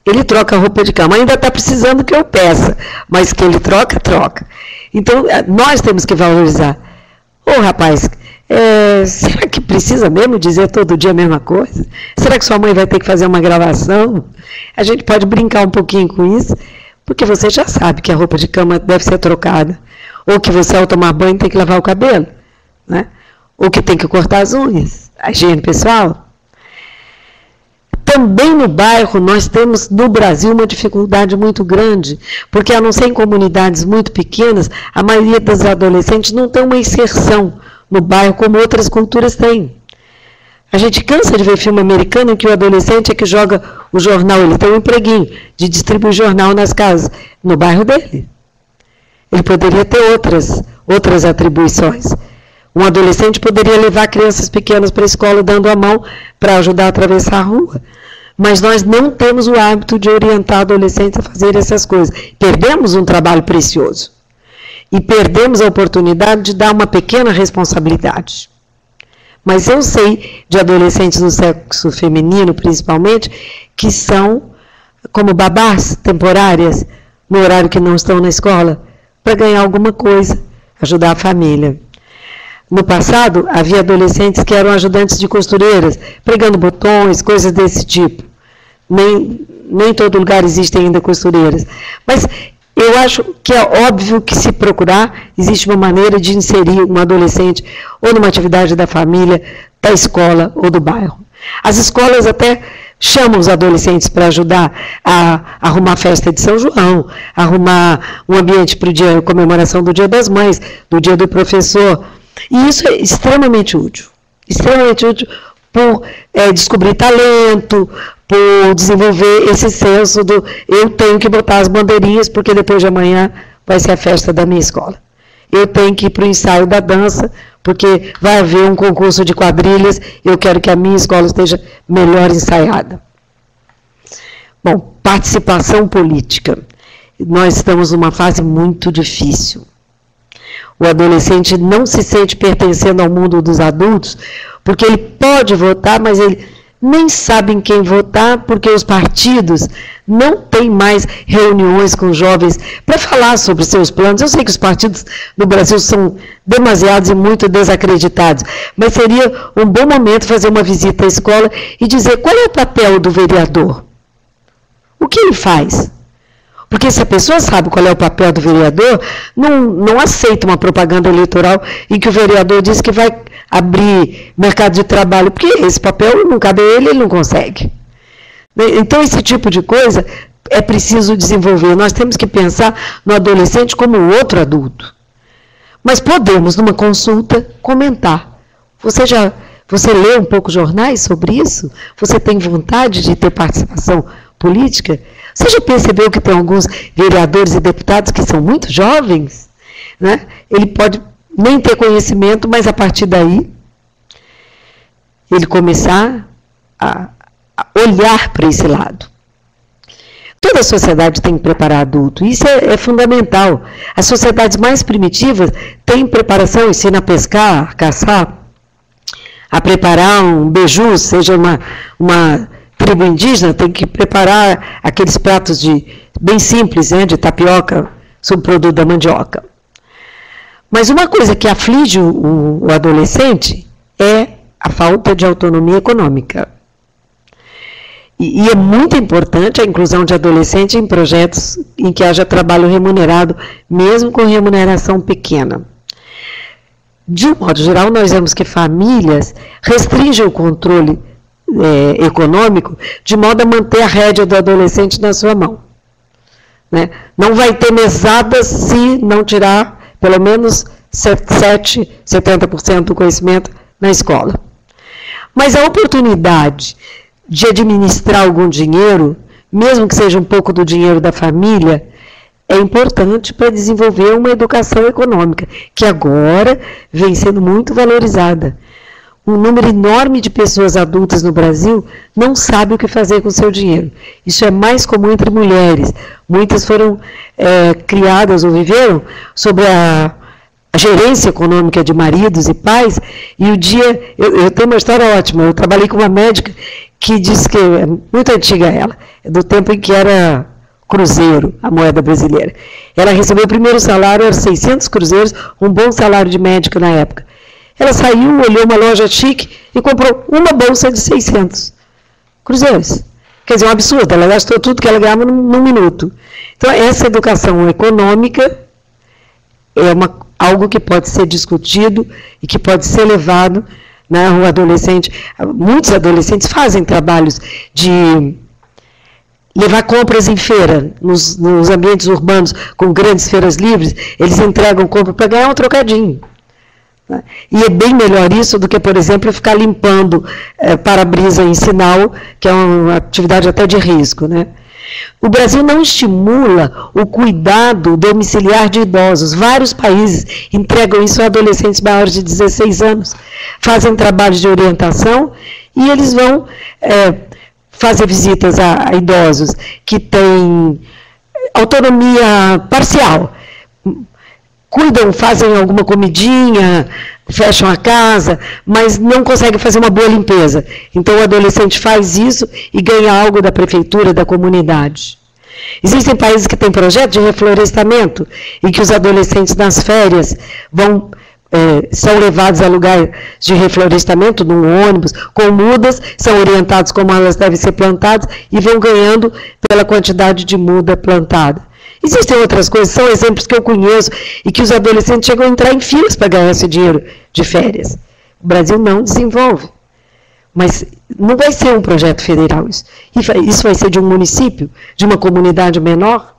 Ele troca a roupa de cama, ainda está precisando que eu peça, mas que ele troca, troca. Então, nós temos que valorizar. Ô, rapaz, será que precisa mesmo dizer todo dia a mesma coisa? Será que sua mãe vai ter que fazer uma gravação? A gente pode brincar um pouquinho com isso, porque você já sabe que a roupa de cama deve ser trocada, ou que você, ao tomar banho, tem que lavar o cabelo, né? Ou que tem que cortar as unhas, a higiene pessoal. Também no bairro, nós temos no Brasil uma dificuldade muito grande, porque a não ser em comunidades muito pequenas, a maioria dos adolescentes não tem uma inserção no bairro como outras culturas têm. A gente cansa de ver filme americano em que o adolescente é que joga o jornal, ele tem um empreguinho de distribuir jornal nas casas, no bairro dele. Ele poderia ter outras atribuições. Um adolescente poderia levar crianças pequenas para a escola dando a mão para ajudar a atravessar a rua. Mas nós não temos o hábito de orientar adolescentes a fazer essas coisas. Perdemos um trabalho precioso. E perdemos a oportunidade de dar uma pequena responsabilidade. Mas eu sei de adolescentes do sexo feminino, principalmente, que são como babás temporárias, no horário que não estão na escola, para ganhar alguma coisa, ajudar a família. No passado, havia adolescentes que eram ajudantes de costureiras, pregando botões, coisas desse tipo. Nem todo lugar existem ainda costureiras. Mas eu acho que é óbvio que, se procurar, existe uma maneira de inserir um adolescente ou numa atividade da família, da escola ou do bairro. As escolas até chamam os adolescentes para ajudar a arrumar a festa de São João, arrumar um ambiente para a comemoração do Dia das Mães, do Dia do Professor. E isso é extremamente útil por descobrir talento, por desenvolver esse senso do eu tenho que botar as bandeirinhas porque depois de amanhã vai ser a festa da minha escola. Eu tenho que ir para o ensaio da dança porque vai haver um concurso de quadrilhas, eu quero que a minha escola esteja melhor ensaiada. Bom, participação política. Nós estamos numa fase muito difícil. O adolescente não se sente pertencendo ao mundo dos adultos, porque ele pode votar, mas ele nem sabe em quem votar, porque os partidos não têm mais reuniões com jovens para falar sobre seus planos. Eu sei que os partidos no Brasil são demasiados e muito desacreditados, mas seria um bom momento fazer uma visita à escola e dizer qual é o papel do vereador. O que ele faz? Porque se a pessoa sabe qual é o papel do vereador, não aceita uma propaganda eleitoral em que o vereador diz que vai abrir mercado de trabalho, porque esse papel não cabe a ele, ele não consegue. Então, esse tipo de coisa é preciso desenvolver. Nós temos que pensar no adolescente como outro adulto. Mas podemos, numa consulta, comentar. Você lê um pouco jornais sobre isso? Você tem vontade de ter participação política? Você já percebeu que tem alguns vereadores e deputados que são muito jovens? Né? Ele pode nem ter conhecimento, mas a partir daí, ele começar a olhar para esse lado. Toda a sociedade tem que preparar adulto, isso é fundamental. As sociedades mais primitivas têm preparação, ensina a pescar, a caçar, a preparar um beiju, seja uma tribo indígena, tem que preparar aqueles pratos bem simples, né, de tapioca, subproduto da mandioca. Mas uma coisa que aflige o adolescente é a falta de autonomia econômica. E é muito importante a inclusão de adolescentes em projetos em que haja trabalho remunerado, mesmo com remuneração pequena. De um modo geral, nós vemos que famílias restringem o controle econômico de modo a manter a rédea do adolescente na sua mão. Né? Não vai ter mesada se não tirar pelo menos 70% do conhecimento na escola. Mas a oportunidade de administrar algum dinheiro, mesmo que seja um pouco do dinheiro da família, é importante para desenvolver uma educação econômica, que agora vem sendo muito valorizada. Um número enorme de pessoas adultas no Brasil não sabe o que fazer com o seu dinheiro. Isso é mais comum entre mulheres. Muitas foram criadas ou viveram sobre a gerência econômica de maridos e pais, e eu tenho uma história ótima, eu trabalhei com uma médica que diz que, é muito antiga ela, é do tempo em que era cruzeiro, a moeda brasileira. Ela recebeu o primeiro salário, era 600 cruzeiros, um bom salário de médica na época. Ela saiu, olhou uma loja chique e comprou uma bolsa de 600 cruzeiros. Quer dizer, um absurdo, ela gastou tudo que ela ganhava num minuto. Então, essa educação econômica é algo que pode ser discutido e que pode ser levado, né, o adolescente. Muitos adolescentes fazem trabalhos de levar compras em feira, nos ambientes urbanos, com grandes feiras livres, eles entregam compra para ganhar um trocadinho. E é bem melhor isso do que, por exemplo, ficar limpando para-brisa em sinal, que é uma atividade até de risco, né? O Brasil não estimula o cuidado domiciliar de idosos. Vários países entregam isso a adolescentes maiores de 16 anos. Fazem trabalhos de orientação e eles vão fazer visitas a idosos que têm autonomia parcial. Cuidam, fazem alguma comidinha, fecham a casa, mas não conseguem fazer uma boa limpeza. Então, o adolescente faz isso e ganha algo da prefeitura, da comunidade. Existem países que têm projeto de reflorestamento, em que os adolescentes, nas férias, são levados a lugares de reflorestamento, num ônibus, com mudas, são orientados como elas devem ser plantadas e vão ganhando pela quantidade de muda plantada. Existem outras coisas, são exemplos que eu conheço e que os adolescentes chegam a entrar em filas para ganhar esse dinheiro de férias. O Brasil não desenvolve. Mas não vai ser um projeto federal isso. Isso vai ser de um município, de uma comunidade menor,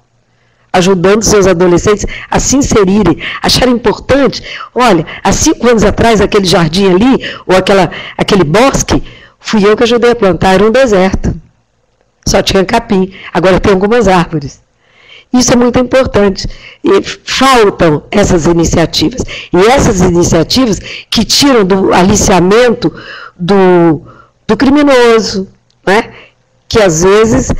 ajudando seus adolescentes a se inserirem, acharem importante. Olha, há 5 anos atrás, aquele jardim ali, ou aquele bosque, fui eu que ajudei a plantar, era um deserto. Só tinha capim, agora tem algumas árvores. Isso é muito importante. E faltam essas iniciativas. E essas iniciativas que tiram do aliciamento do criminoso, né? Que às vezes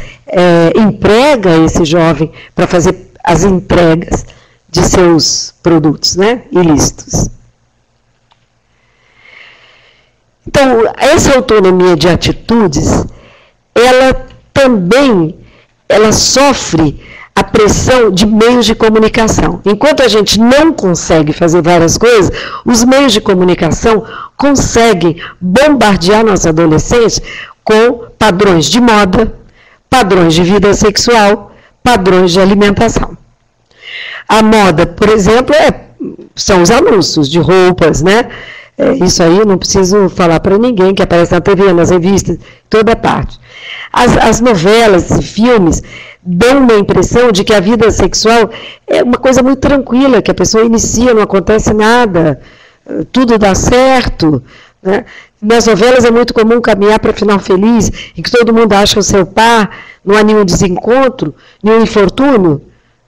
emprega esse jovem para fazer as entregas de seus produtos, né, ilícitos. Então, essa autonomia de atitudes, ela sofre a pressão de meios de comunicação. Enquanto a gente não consegue fazer várias coisas, os meios de comunicação conseguem bombardear nossos adolescentes com padrões de moda, padrões de vida sexual, padrões de alimentação. A moda, por exemplo, são os anúncios de roupas, né? Isso aí eu não preciso falar para ninguém, que aparece na TV, nas revistas, toda parte. As novelas e filmes dão uma impressão de que a vida sexual é uma coisa muito tranquila, que a pessoa inicia, não acontece nada, tudo dá certo, né? Nas novelas é muito comum caminhar para final feliz, em que todo mundo acha o seu par, não há nenhum desencontro, nenhum infortúnio,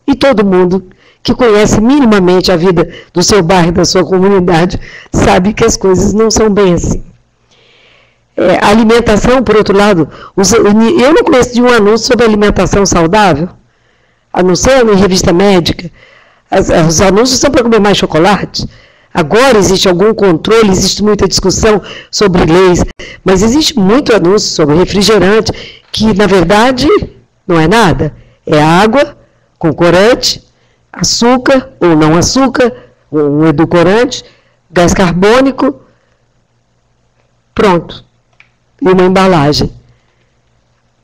e todo mundo que conhece minimamente a vida do seu bairro, da sua comunidade, sabe que as coisas não são bem assim. A alimentação, por outro lado, eu não conheço nenhum anúncio sobre alimentação saudável, a não ser em revista médica. Os anúncios são para comer mais chocolate. Agora existe algum controle, existe muita discussão sobre leis, mas existe muito anúncio sobre refrigerante, que na verdade não é nada. É água com corante, açúcar ou não açúcar, um edulcorante, gás carbônico, pronto. E uma embalagem.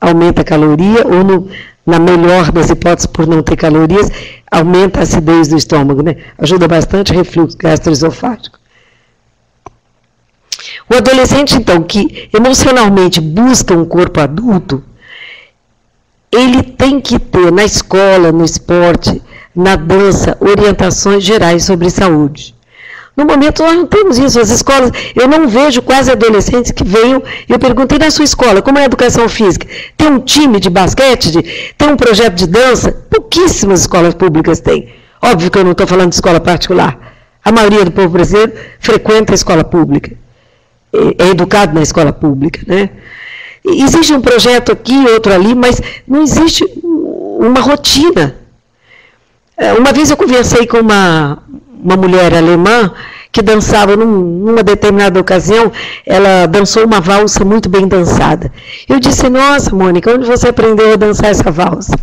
Aumenta a caloria, ou na melhor das hipóteses, por não ter calorias, aumenta a acidez do estômago, né? Ajuda bastante o refluxo gastroesofágico. O adolescente, então, que emocionalmente busca um corpo adulto, ele tem que ter na escola, no esporte, na dança, orientações gerais sobre saúde. No momento, nós não temos isso. As escolas, eu não vejo quase adolescentes que venham. Eu perguntei na sua escola, como é a educação física? Tem um time de basquete? Tem um projeto de dança? Pouquíssimas escolas públicas têm. Óbvio que eu não estou falando de escola particular. A maioria do povo brasileiro frequenta a escola pública. É educado na escola pública, né? Existe um projeto aqui, outro ali, mas não existe uma rotina. Uma vez eu conversei com uma mulher alemã que dançava numa determinada ocasião, ela dançou uma valsa muito bem dançada. Eu disse, nossa, Mônica, onde você aprendeu a dançar essa valsa?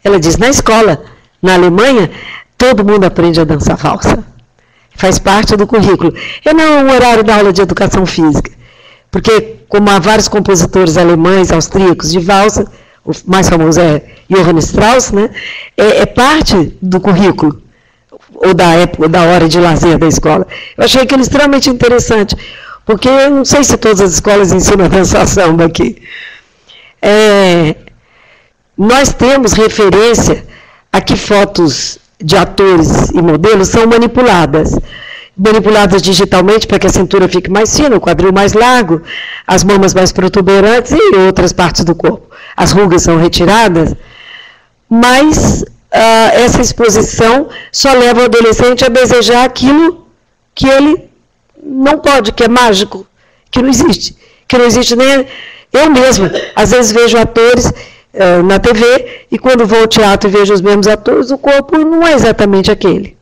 Ela disse, na escola, na Alemanha, todo mundo aprende a dançar valsa. Eu faz parte do currículo. É não o horário da aula de educação física, porque como há vários compositores alemães, austríacos, de valsa, o mais famoso é Johann Strauss, né? É parte do currículo, ou da época, da hora de lazer da escola. Eu achei aquilo extremamente interessante, porque eu não sei se todas as escolas ensinam a dançar samba aqui. Nós temos referência a que fotos de atores e modelos são manipuladas digitalmente para que a cintura fique mais fina, o quadril mais largo, as mamas mais protuberantes e outras partes do corpo. As rugas são retiradas, mas essa exposição só leva o adolescente a desejar aquilo que ele não pode, que é mágico, que não existe nem... Eu mesma, às vezes vejo atores na TV, e quando vou ao teatro e vejo os mesmos atores, o corpo não é exatamente aquele.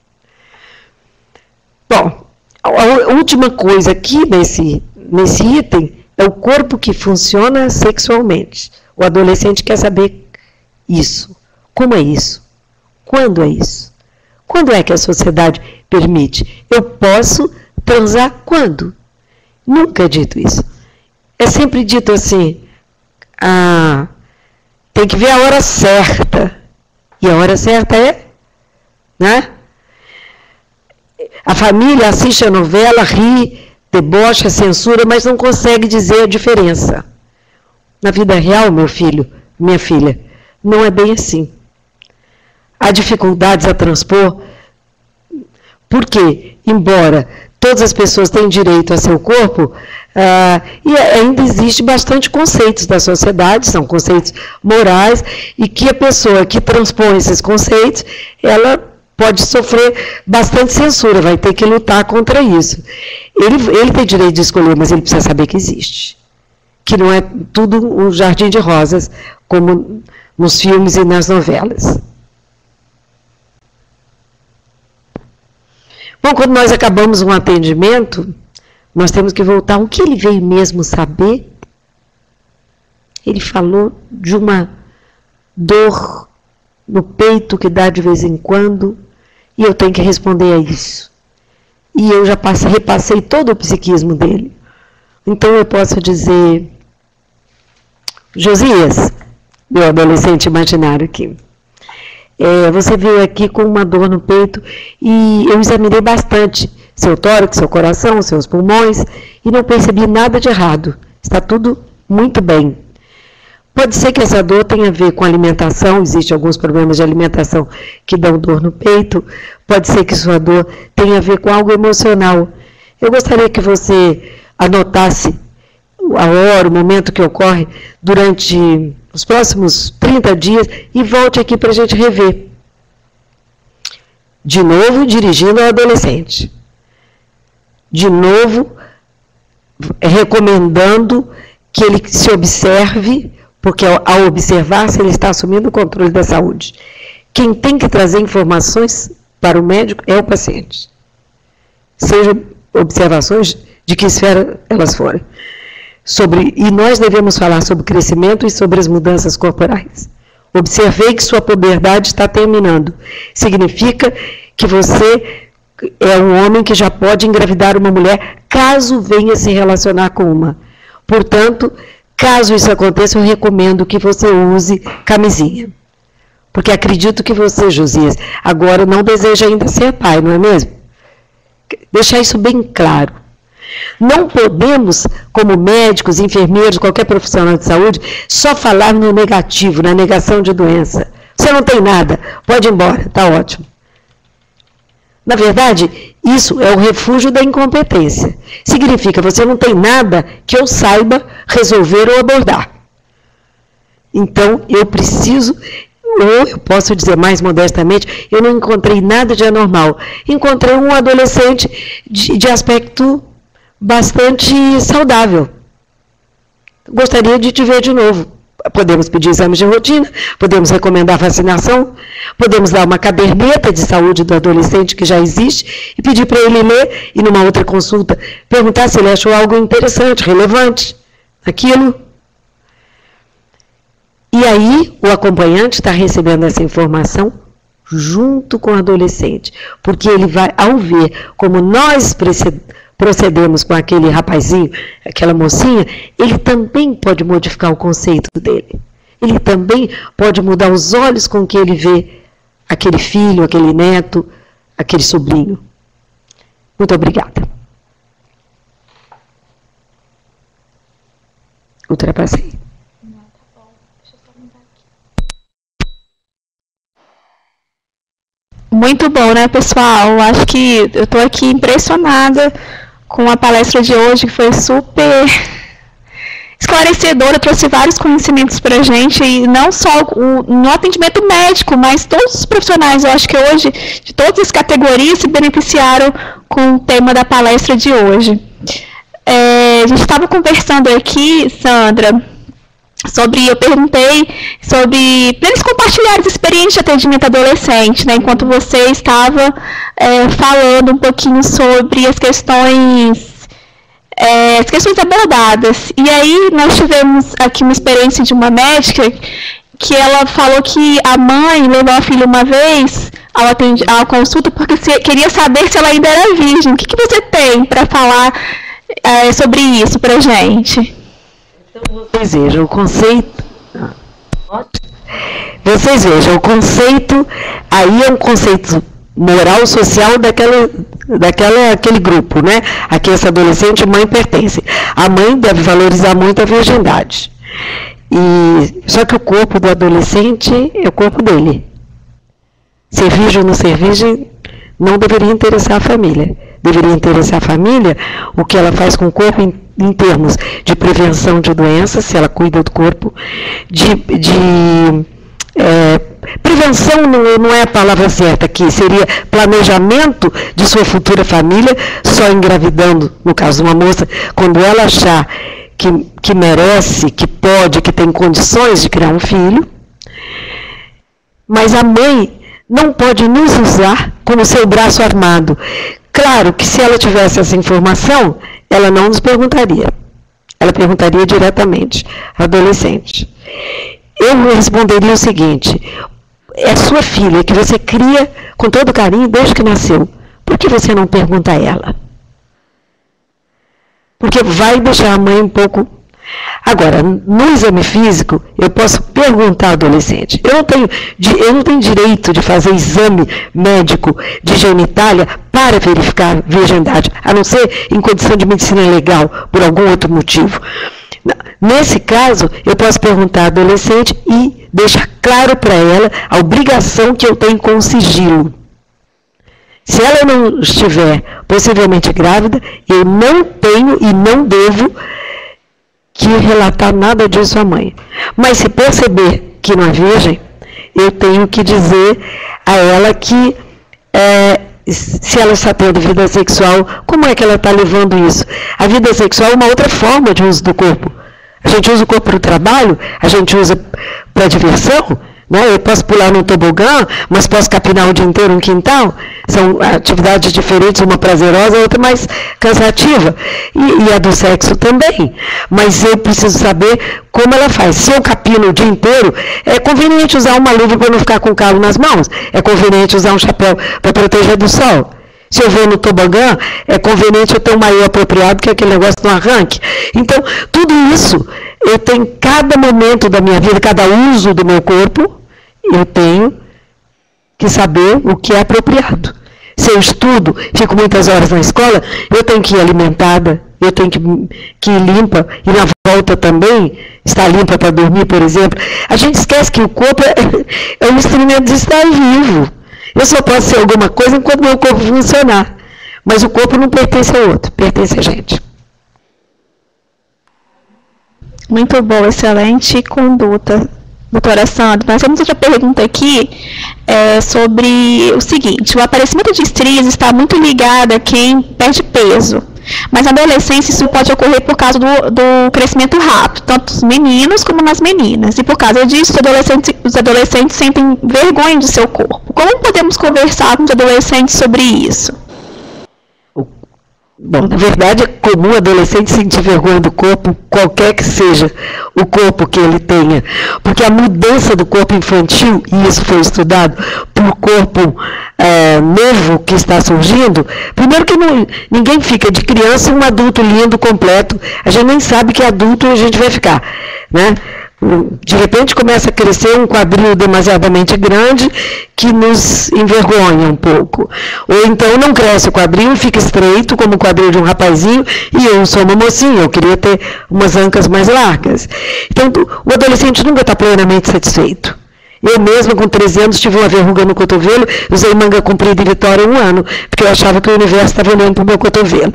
Bom, a última coisa aqui nesse item é o corpo que funciona sexualmente. O adolescente quer saber isso. Como é isso? Quando é isso? Quando é que a sociedade permite? Eu posso transar quando? Nunca é dito isso. É sempre dito assim, tem que ver a hora certa. E a hora certa é, né? A família assiste a novela, ri, debocha, censura, mas não consegue dizer a diferença. Na vida real, meu filho, minha filha, não é bem assim. Há dificuldades a transpor, porque, embora todas as pessoas tenham direito a seu corpo, e ainda existe bastante conceitos da sociedade, são conceitos morais, e que a pessoa que transpõe esses conceitos, ela pode sofrer bastante censura, vai ter que lutar contra isso. Ele tem direito de escolher, mas ele precisa saber que existe. Que não é tudo um jardim de rosas, como nos filmes e nas novelas. Bom, quando nós acabamos um atendimento, nós temos que voltar. O que ele veio mesmo saber? Ele falou de uma dor no peito que dá de vez em quando, e eu tenho que responder a isso. E eu já repassei todo o psiquismo dele. Então eu posso dizer, Josias, meu adolescente imaginário aqui, você veio aqui com uma dor no peito e eu examinei bastante seu tórax, seu coração, seus pulmões e não percebi nada de errado. Está tudo muito bem. Pode ser que essa dor tenha a ver com alimentação, existem alguns problemas de alimentação que dão dor no peito, pode ser que sua dor tenha a ver com algo emocional. Eu gostaria que você anotasse a hora, o momento que ocorre durante os próximos 30 dias e volte aqui para a gente rever. De novo, dirigindo ao adolescente. De novo, recomendando que ele se observe, porque ao observar-se ele está assumindo o controle da saúde. Quem tem que trazer informações para o médico é o paciente. Sejam observações de que esfera elas forem. E nós devemos falar sobre crescimento e sobre as mudanças corporais. Observei que sua puberdade está terminando. Significa que você é um homem que já pode engravidar uma mulher, caso venha se relacionar com uma. Portanto, caso isso aconteça, eu recomendo que você use camisinha. Porque acredito que você, Josias, agora não deseja ainda ser pai, não é mesmo? Deixar isso bem claro. Não podemos, como médicos, enfermeiros, qualquer profissional de saúde, só falar no negativo, na negação de doença. Você não tem nada, pode ir embora, está ótimo. Na verdade, isso é o refúgio da incompetência. Significa, você não tem nada que eu saiba resolver ou abordar. Então, eu preciso, ou eu posso dizer mais modestamente, eu não encontrei nada de anormal. Encontrei um adolescente de aspecto bastante saudável. Gostaria de te ver de novo. Podemos pedir exames de rotina, podemos recomendar vacinação, podemos dar uma caderneta de saúde do adolescente que já existe e pedir para ele ler e numa outra consulta perguntar se ele achou algo interessante, relevante, aquilo. E aí o acompanhante está recebendo essa informação junto com o adolescente, porque ele vai, ao ver como nós procedemos com aquele rapazinho, aquela mocinha, ele também pode modificar o conceito dele. Ele também pode mudar os olhos com que ele vê aquele filho, aquele neto, aquele sobrinho. Muito obrigada. Ultrapassei. Muito bom, né, pessoal? Acho que eu estou aqui impressionada com a palestra de hoje, que foi super esclarecedora, trouxe vários conhecimentos para a gente, e não só no atendimento médico, mas todos os profissionais, eu acho que hoje, de todas as categorias, se beneficiaram com o tema da palestra de hoje. A gente estava conversando aqui, Sandra, eu perguntei sobre para eles compartilharem experiências de atendimento adolescente, né, enquanto você estava falando um pouquinho sobre as questões abordadas. E aí nós tivemos aqui uma experiência de uma médica que ela falou que a mãe levou a filha uma vez à consulta porque queria saber se ela ainda era virgem. O que você tem para falar sobre isso para a gente? Então, vocês vejam o conceito. Vocês vejam, o conceito aí é um conceito moral, social daquele grupo, né? A que essa adolescente mãe pertence. A mãe deve valorizar muito a virgindade. Só que o corpo do adolescente é o corpo dele. Ser virgem ou não ser virgem não deveria interessar a família. Deveria interessar a família o que ela faz com o corpo em termos de prevenção de doenças, se ela cuida do corpo, prevenção não é a palavra certa aqui, seria planejamento de sua futura família, só engravidando, no caso de uma moça, quando ela achar que merece, que pode, que tem condições de criar um filho. Mas a mãe não pode nos usar como seu braço armado. Claro que se ela tivesse essa informação, ela não nos perguntaria. Ela perguntaria diretamente ao adolescente. Eu responderia o seguinte: é sua filha que você cria com todo carinho desde que nasceu. Por que você não pergunta a ela? Porque vai deixar a mãe um pouco... Agora, no exame físico, eu posso perguntar ao adolescente. Eu não tenho direito de fazer exame médico de genitália para verificar virgindade, a não ser em condição de medicina legal, por algum outro motivo. Nesse caso, eu posso perguntar ao adolescente e deixar claro para ela a obrigação que eu tenho com o sigilo. Se ela não estiver possivelmente grávida, eu não tenho e não devo que relatar nada disso à mãe. Mas se perceber que não é virgem, eu tenho que dizer a ela que se ela está tendo vida sexual, como é que ela está levando isso? A vida sexual é uma outra forma de uso do corpo. A gente usa o corpo para o trabalho, a gente usa para diversão, né? Eu posso pular num tobogã, mas posso capinar o dia inteiro um quintal. São atividades diferentes, uma prazerosa, a outra mais cansativa. E a do sexo também. Mas eu preciso saber como ela faz. Se eu capino o dia inteiro, é conveniente usar uma luva para não ficar com calo nas mãos. É conveniente usar um chapéu para proteger do sol. Se eu vou no tobogã, é conveniente eu ter um maiô apropriado, que é aquele negócio do arranque. Então, tudo isso, eu tenho cada momento da minha vida, cada uso do meu corpo, eu tenho que saber o que é apropriado. Se eu estudo, fico muitas horas na escola, eu tenho que ir alimentada, eu tenho que ir limpa, e na volta também, estar limpa para dormir, por exemplo. A gente esquece que o corpo é um instrumento de estar vivo. Eu só posso ser alguma coisa enquanto meu corpo funcionar. Mas o corpo não pertence ao outro, pertence a gente. Muito bom, excelente conduta, doutora Sandra. Nós temos outra pergunta aqui sobre o seguinte: o aparecimento de estrias está muito ligado a quem perde peso, mas na adolescência isso pode ocorrer por causa do crescimento rápido, tanto nos meninos como nas meninas. E por causa disso, os adolescentes sentem vergonha do seu corpo. Como podemos conversar com os adolescentes sobre isso? Bom, na verdade é comum o adolescente sentir vergonha do corpo, qualquer que seja o corpo que ele tenha, porque a mudança do corpo infantil, e isso foi estudado, para o corpo novo que está surgindo, primeiro que ninguém fica de criança um adulto lindo, completo, a gente nem sabe que adulto a gente vai ficar, né? De repente começa a crescer um quadril demasiadamente grande que nos envergonha um pouco. Ou então não cresce o quadril, fica estreito como o quadril de um rapazinho, e eu sou uma mocinha, eu queria ter umas ancas mais largas. Então o adolescente nunca está plenamente satisfeito. Eu mesma, com 13 anos, tive uma verruga no cotovelo, usei manga comprida e Vitória 1 ano, porque eu achava que o universo estava olhando para o meu cotovelo.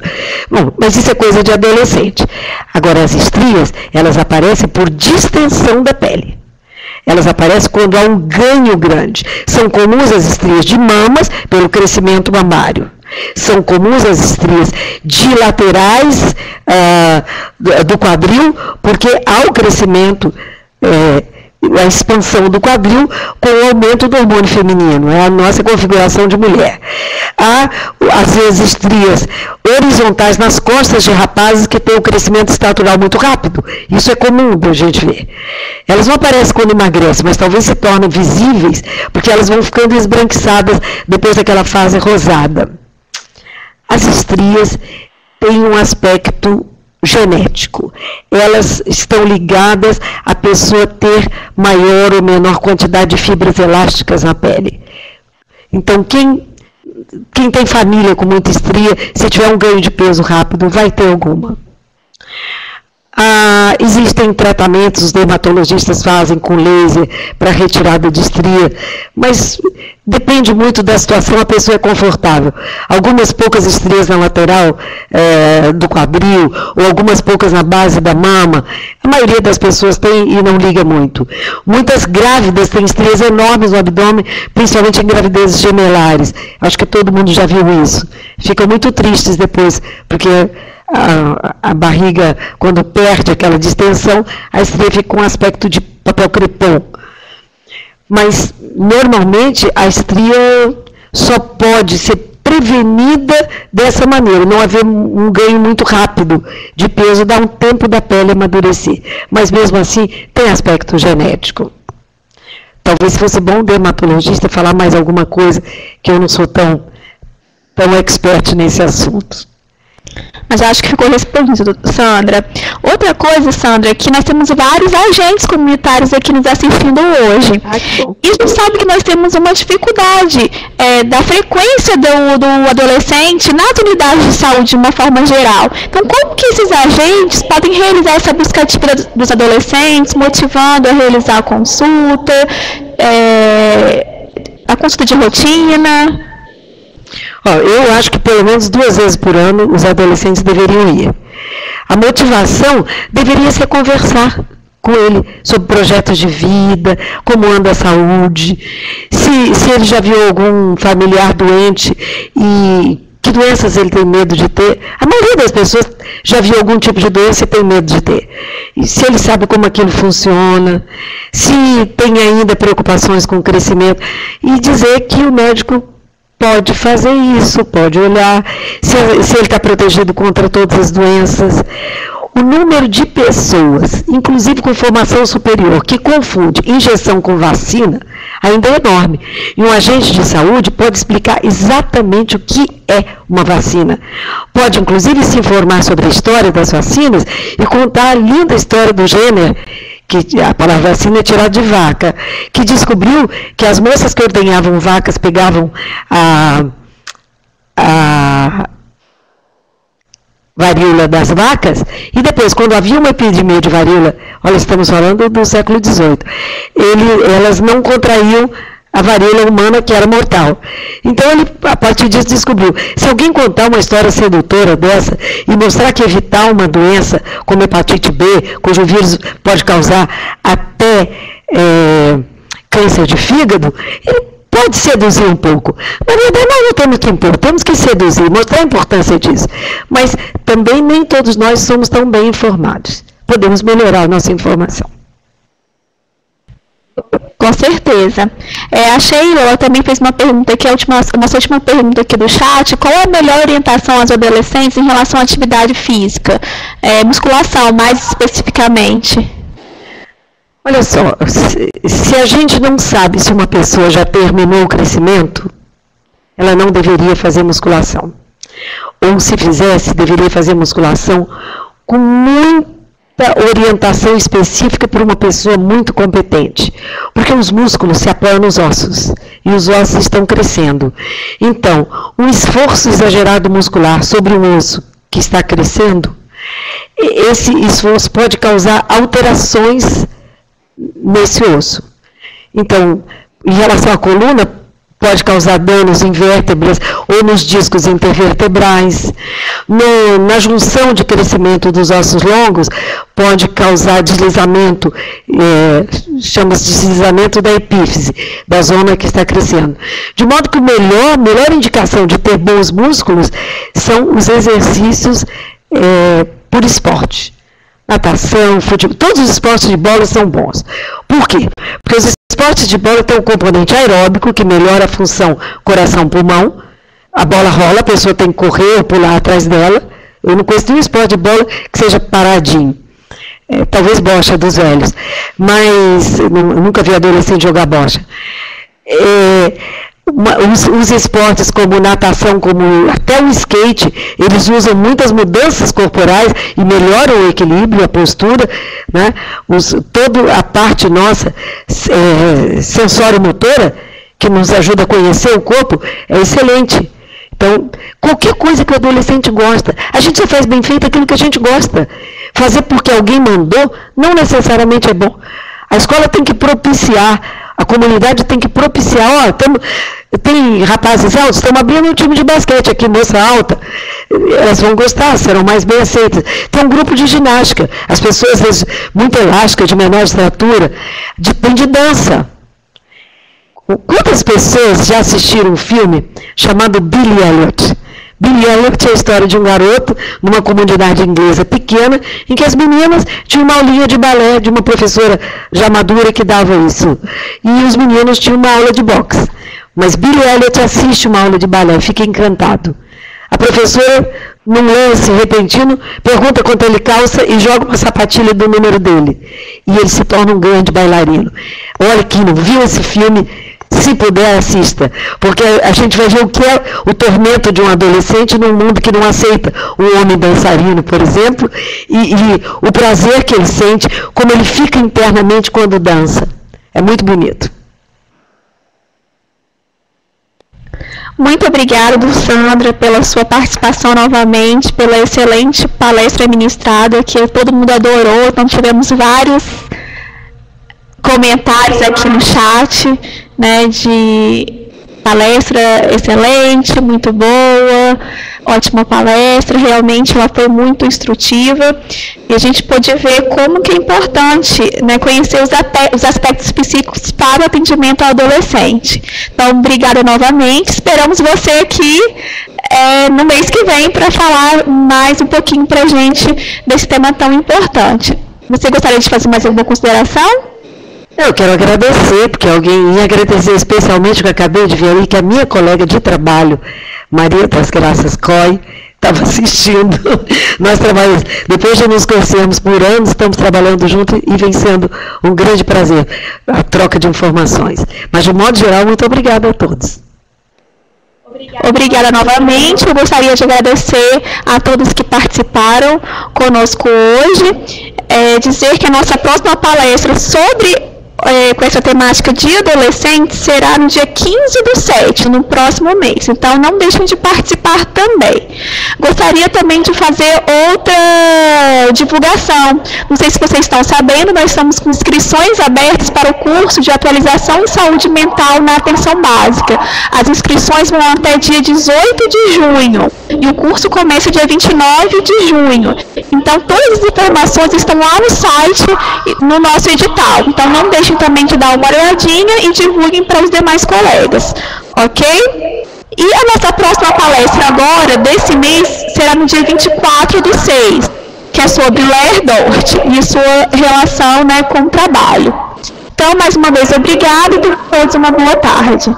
Bom, mas isso é coisa de adolescente. Agora, as estrias, elas aparecem por distensão da pele. Elas aparecem quando há um ganho grande. São comuns as estrias de mamas pelo crescimento mamário. São comuns as estrias dilaterais do quadril, porque há o crescimento, a expansão do quadril com o aumento do hormônio feminino, é a nossa configuração de mulher. Há, às vezes, estrias horizontais nas costas de rapazes que têm um crescimento estatural muito rápido. Isso é comum da gente ver. Elas não aparecem quando emagrecem, mas talvez se tornem visíveis, porque elas vão ficando esbranquiçadas depois daquela fase rosada. As estrias têm um aspecto genético. Elas estão ligadas à pessoa ter maior ou menor quantidade de fibras elásticas na pele. Então, quem tem família com muita estria, se tiver um ganho de peso rápido, vai ter alguma. Existem tratamentos, os dermatologistas fazem com laser para retirada de estria, mas depende muito da situação, a pessoa é confortável. Algumas poucas estrias na lateral do quadril, ou algumas poucas na base da mama, a maioria das pessoas tem e não liga muito. Muitas grávidas têm estrias enormes no abdômen, principalmente em gravidezes gemelares. Acho que todo mundo já viu isso. Ficam muito tristes depois, porque a barriga, quando perde aquela distensão, a estria fica com um aspecto de papel crepom. Mas, normalmente, a estria só pode ser prevenida dessa maneira, não haver um ganho muito rápido de peso, dá um tempo da pele amadurecer. Mas, mesmo assim, tem aspecto genético. Talvez fosse bom o dermatologista falar mais alguma coisa, que eu não sou tão expert nesse assunto. Mas eu acho que ficou respondido, Sandra. Outra coisa, Sandra, é que nós temos vários agentes comunitários aqui nos assistindo hoje. E a gente sabe que nós temos uma dificuldade da frequência do adolescente nas unidades de saúde de uma forma geral. Então, como que esses agentes podem realizar essa busca ativa dos adolescentes, motivando a realizar a consulta de rotina? Eu acho que pelo menos 2 vezes por ano os adolescentes deveriam ir. A motivação deveria ser conversar com ele sobre projetos de vida, como anda a saúde, se ele já viu algum familiar doente e que doenças ele tem medo de ter. A maioria das pessoas já viu algum tipo de doença e tem medo de ter. E se ele sabe como aquilo funciona, se tem ainda preocupações com o crescimento, e dizer que o médico pode fazer isso, pode olhar se ele está protegido contra todas as doenças. O número de pessoas, inclusive com formação superior, que confunde injeção com vacina, ainda é enorme. E um agente de saúde pode explicar exatamente o que é uma vacina. Pode, inclusive, se informar sobre a história das vacinas e contar a linda história do Jenner, que a palavra vacina é tirada de vaca, que descobriu que as moças que ordenhavam vacas pegavam a varíola das vacas, e depois, quando havia uma epidemia de varíola, olha, estamos falando do século XVIII, elas não contraíam a varíola humana, que era mortal. Então, ele, a partir disso, descobriu, se alguém contar uma história sedutora dessa, e mostrar que evitar uma doença, como hepatite B, cujo vírus pode causar até câncer de fígado, ele pode seduzir um pouco. Na verdade, nós não temos que impor, temos que seduzir, mostrar a importância disso. Mas também nem todos nós somos tão bem informados. Podemos melhorar a nossa informação. Com certeza. A Sheila, ela também fez uma pergunta aqui, nossa última pergunta aqui do chat: qual é a melhor orientação aos adolescentes em relação à atividade física? Musculação, mais especificamente. Olha só, se a gente não sabe se uma pessoa já terminou o crescimento, ela não deveria fazer musculação. Ou se fizesse, deveria fazer musculação com muita orientação específica por uma pessoa muito competente. Porque os músculos se apoiam nos ossos, e os ossos estão crescendo. Então, um esforço exagerado muscular sobre um osso que está crescendo, esse esforço pode causar alterações nesse osso. Então, em relação à coluna, pode causar danos em vértebras ou nos discos intervertebrais. Na junção de crescimento dos ossos longos, pode causar deslizamento, chama-se deslizamento da epífise, da zona que está crescendo. De modo que a melhor indicação de ter bons músculos são os exercícios por esporte. Natação, futebol, todos os esportes de bola são bons. Por quê? Porque os esportes de bola têm um componente aeróbico, que melhora a função coração-pulmão. A bola rola, a pessoa tem que correr ou pular atrás dela. Eu não conheço nenhum esporte de bola que seja paradinho. Talvez bocha dos velhos. Mas eu nunca vi adolescente jogar bocha. Os esportes como natação, como até o skate, eles usam muitas mudanças corporais e melhoram o equilíbrio, a postura, né? Toda a parte nossa sensório-motora, que nos ajuda a conhecer o corpo, é excelente. Então, qualquer coisa que o adolescente gosta, a gente só faz bem feito aquilo que a gente gosta. Fazer porque alguém mandou não necessariamente é bom. A escola tem que propiciar, a comunidade tem que propiciar. Tem rapazes altos, estamos abrindo um time de basquete aqui, moça alta, elas vão gostar, serão mais bem aceitas. Tem um grupo de ginástica, as pessoas às vezes, muito elásticas, de menor estatura, tem de dança. Quantas pessoas já assistiram um filme chamado Billy Elliot? Billy Elliot é a história de um garoto numa comunidade inglesa pequena, em que as meninas tinham uma aulinha de balé de uma professora já madura que dava isso. E os meninos tinham uma aula de boxe. Mas Billy Elliot assiste uma aula de balé, fica encantado. A professora, num lance repentino, pergunta quanto ele calça e joga uma sapatilha do número dele. E ele se torna um grande bailarino. Olha, quem não viu esse filme, se puder, assista. Porque a gente vai ver o que é o tormento de um adolescente num mundo que não aceita um homem dançarino, por exemplo, e o prazer que ele sente, como ele fica internamente quando dança. É muito bonito. Muito obrigada, Sandra, pela sua participação novamente, pela excelente palestra ministrada, que todo mundo adorou. Então, tivemos vários comentários aqui no chat, né, de palestra excelente, muito boa, ótima palestra, realmente ela foi muito instrutiva, e a gente pôde ver como que é importante, né, conhecer os aspectos psíquicos para o atendimento ao adolescente. Então, obrigada novamente, esperamos você aqui no mês que vem para falar mais um pouquinho para a gente desse tema tão importante. Você gostaria de fazer mais alguma consideração? Eu quero agradecer, porque alguém ia agradecer especialmente, que eu acabei de ver ali, que a minha colega de trabalho, Maria das Graças Coy, estava assistindo. Nós trabalhamos, depois de nos conhecermos por anos, estamos trabalhando juntos e vem sendo um grande prazer a troca de informações. Mas, de modo geral, muito obrigada a todos. Obrigada novamente. Eu gostaria de agradecer a todos que participaram conosco hoje. Dizer que a nossa próxima palestra com essa temática de adolescentes será no dia 15/7, no próximo mês. Então, não deixem de participar também. Gostaria também de fazer outra divulgação. Não sei se vocês estão sabendo, nós estamos com inscrições abertas para o curso de atualização em saúde mental na atenção básica. As inscrições vão até dia 18 de junho. E o curso começa dia 29 de junho. Então, todas as informações estão lá no site, no nosso edital. Então, não deixem também de dar uma olhadinha e divulguem para os demais colegas. Ok? E a nossa próxima palestra agora, desse mês, será no dia 24/6, que é sobre Blair Dort e sua relação, né, com o trabalho. Então, mais uma vez, obrigada e depois uma boa tarde.